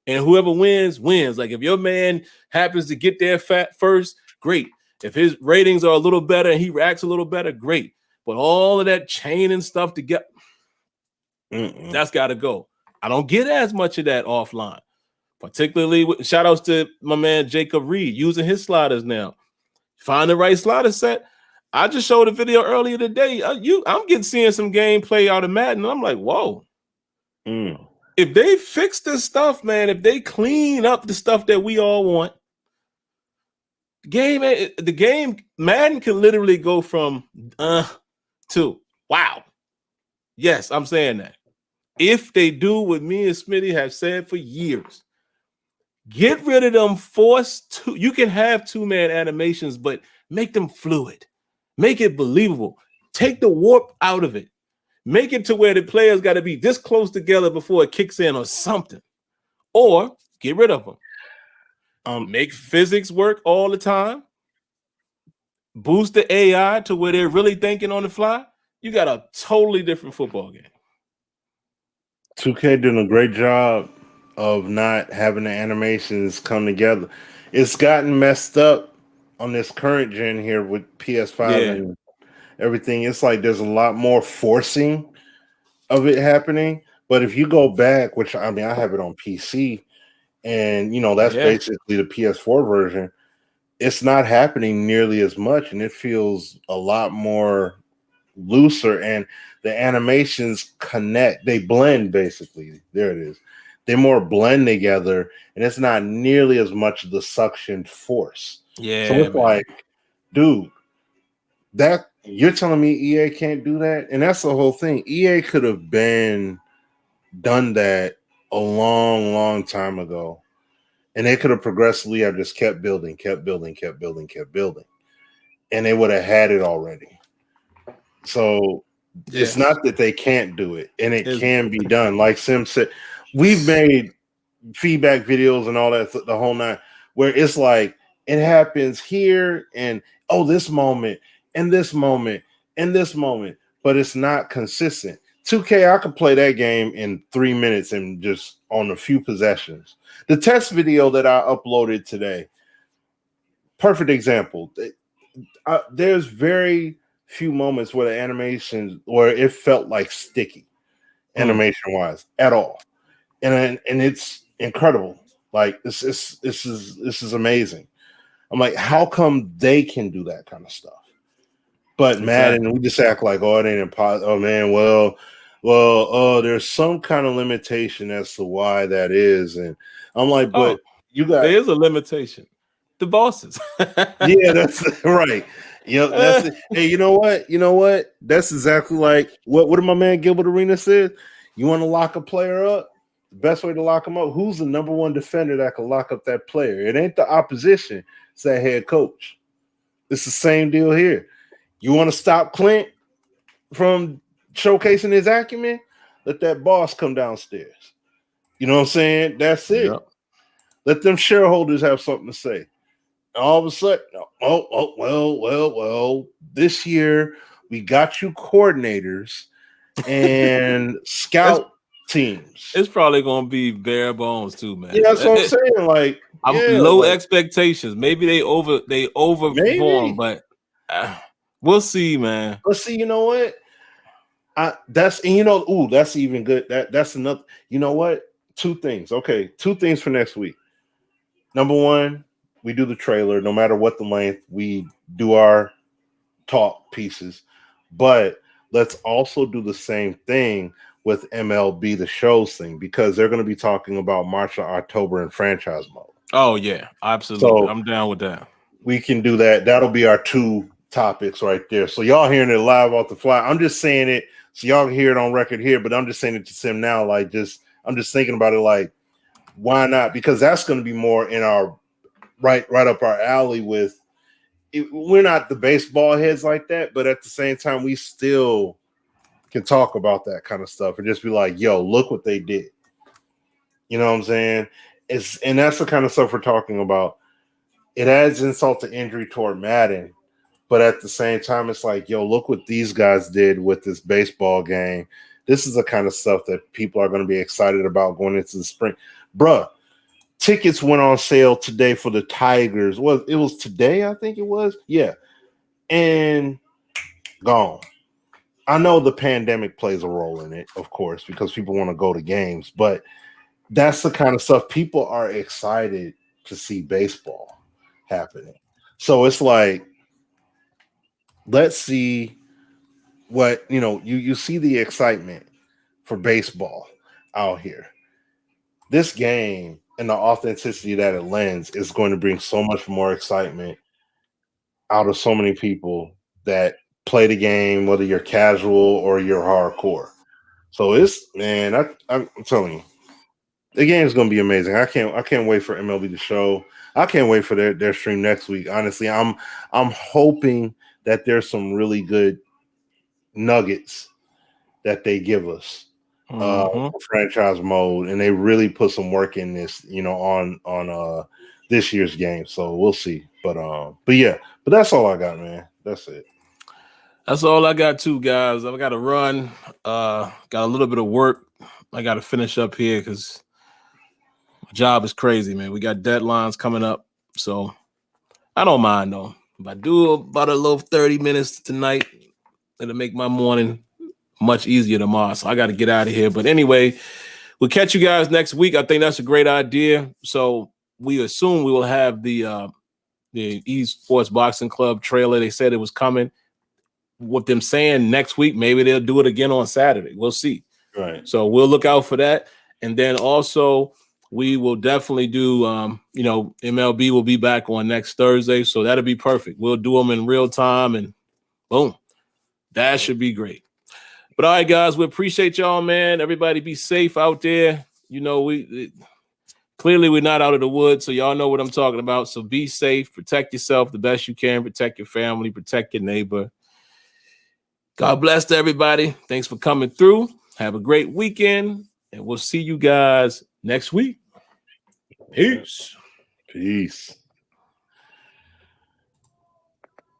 And whoever wins, wins. Like if your man happens to get there first, great. If his ratings are a little better and he reacts a little better, great. But all of that chain and stuff to get, that's got to go. I don't get as much of that offline. Particularly with shout outs to my man Jacob Reed using his sliders now. Find the right slider set. I just showed a video earlier today. I'm seeing some gameplay out of Madden, and I'm like, whoa. If they fix this stuff, man, if they clean up the stuff that we all want, the game Madden can literally go from to wow. Yes, I'm saying that. If they do what me and Smitty have said for years. Get rid of them you can have two-man animations, but make them fluid. Make it believable. Take the warp out of it. Make it to where the players got to be this close together before it kicks in or something. Or get rid of them. Make physics work all the time. Boost the AI to where they're really thinking on the fly. You got a totally different football game. 2K doing a great job of not having the animations come together. It's gotten messed up on this current gen here with PS5 and everything. It's like there's a lot more forcing of it happening. But if you go back, which I mean, I have it on PC, and that's basically the PS4 version, it's not happening nearly as much, and it feels a lot more looser, and the animations connect. They blend, basically. There it is. They more blend together, and it's not nearly as much of the suction force. Yeah. So it's like, dude, that you're telling me EA can't do that? And that's the whole thing. EA could have done that a long, long time ago. And they could have progressively have just kept building. And they would have had it already. So it's not that they can't do it, and it can be done. Like Sim said, we've made feedback videos and all that, the whole nine, where it's like it happens here and this moment and this moment and this moment, but it's not consistent. 2K, I could play that game in 3 minutes and just on a few possessions. The test video that I uploaded today, perfect example. There's very few moments where the animation, where it felt like sticky, animation wise, at all. And it's incredible. Like this is amazing. I'm like, how come they can do that kind of stuff? But Madden, we just act like, it ain't impossible. Oh man, well, there's some kind of limitation as to why that is. And I'm like, but there is a limitation. The bosses. Yeah, that's right. That's it. Hey, you know what? That's exactly like what did my man Gilbert Arena said? You want to lock a player up? The best way to lock him up, who's the number one defender that can lock up that player? It ain't the opposition, it's that head coach. It's the same deal here. You want to stop Clint from showcasing his acumen? Let that boss come downstairs. You know what I'm saying? That's it. Yep. Let them shareholders have something to say. All of a sudden, well, this year we got you coordinators and scout teams. It's probably going to be bare bones too, man. Yeah, that's what I'm saying. Like, low expectations. Maybe they overperform, but we'll see, man. Let's see. You know what? That's even good. That's another. You know what? 2 things. Okay, 2 things for next week. Number 1. We do the trailer, no matter what the length. We do our talk pieces, but let's also do the same thing with MLB The Show's thing, because they're going to be talking about March or October in franchise mode. Oh yeah, absolutely. So I'm down with that. We can do that. That'll be our 2 topics right there. So y'all hearing it live off the fly. I'm just saying it so y'all can hear it on record here, but I'm just saying it to Sim now. Like, I'm just thinking about it. Like, why not? Because that's going to be more in our right up our alley. With we're not the baseball heads like that, but at the same time, we still can talk about that kind of stuff and just be like, yo, look what they did. You know what I'm saying? And that's the kind of stuff we're talking about. It adds insult to injury toward Madden, but at the same time, it's like, yo, look what these guys did with this baseball game. This is the kind of stuff that people are going to be excited about going into the spring. Bruh, Tickets went on sale today for the Tigers. It was today, I think it was. Yeah. And gone. I know the pandemic plays a role in it, of course, because people want to go to games, but that's the kind of stuff people are excited to see baseball happening. So it's like, let's see what, you see the excitement for baseball out here. This game and the authenticity that it lends is going to bring so much more excitement out of so many people that play the game, whether you're casual or you're hardcore. So I'm telling you, the game is going to be amazing. I can't wait for MLB The Show. I can't wait for their stream next week. Honestly, I'm hoping that there's some really good nuggets that they give us for franchise mode, and they really put some work in this, on this year's game. So we'll see. But that's all I got, man. That's it. That's all I got too, guys. I've got to run. Got a little bit of work I got to finish up here because my job is crazy, man. We got deadlines coming up, so I don't mind though. If I do about a little 30 minutes tonight, it'll make my morning much easier tomorrow. So I got to get out of here. But anyway, we'll catch you guys next week. I think that's a great idea. So we assume we will have the Esports Boxing Club trailer. They said it was coming. With them saying next week, maybe they'll do it again on Saturday. We'll see. Right. So we'll look out for that. And then also we will definitely do, MLB will be back on next Thursday. So that'll be perfect. We'll do them in real time and boom. That should be great. But all right, guys, we appreciate y'all, man. Everybody be safe out there. Clearly we're not out of the woods, so y'all know what I'm talking about. So be safe, protect yourself the best you can, protect your family, protect your neighbor. God bless to everybody. Thanks for coming through. Have a great weekend, and we'll see you guys next week. Peace. Peace.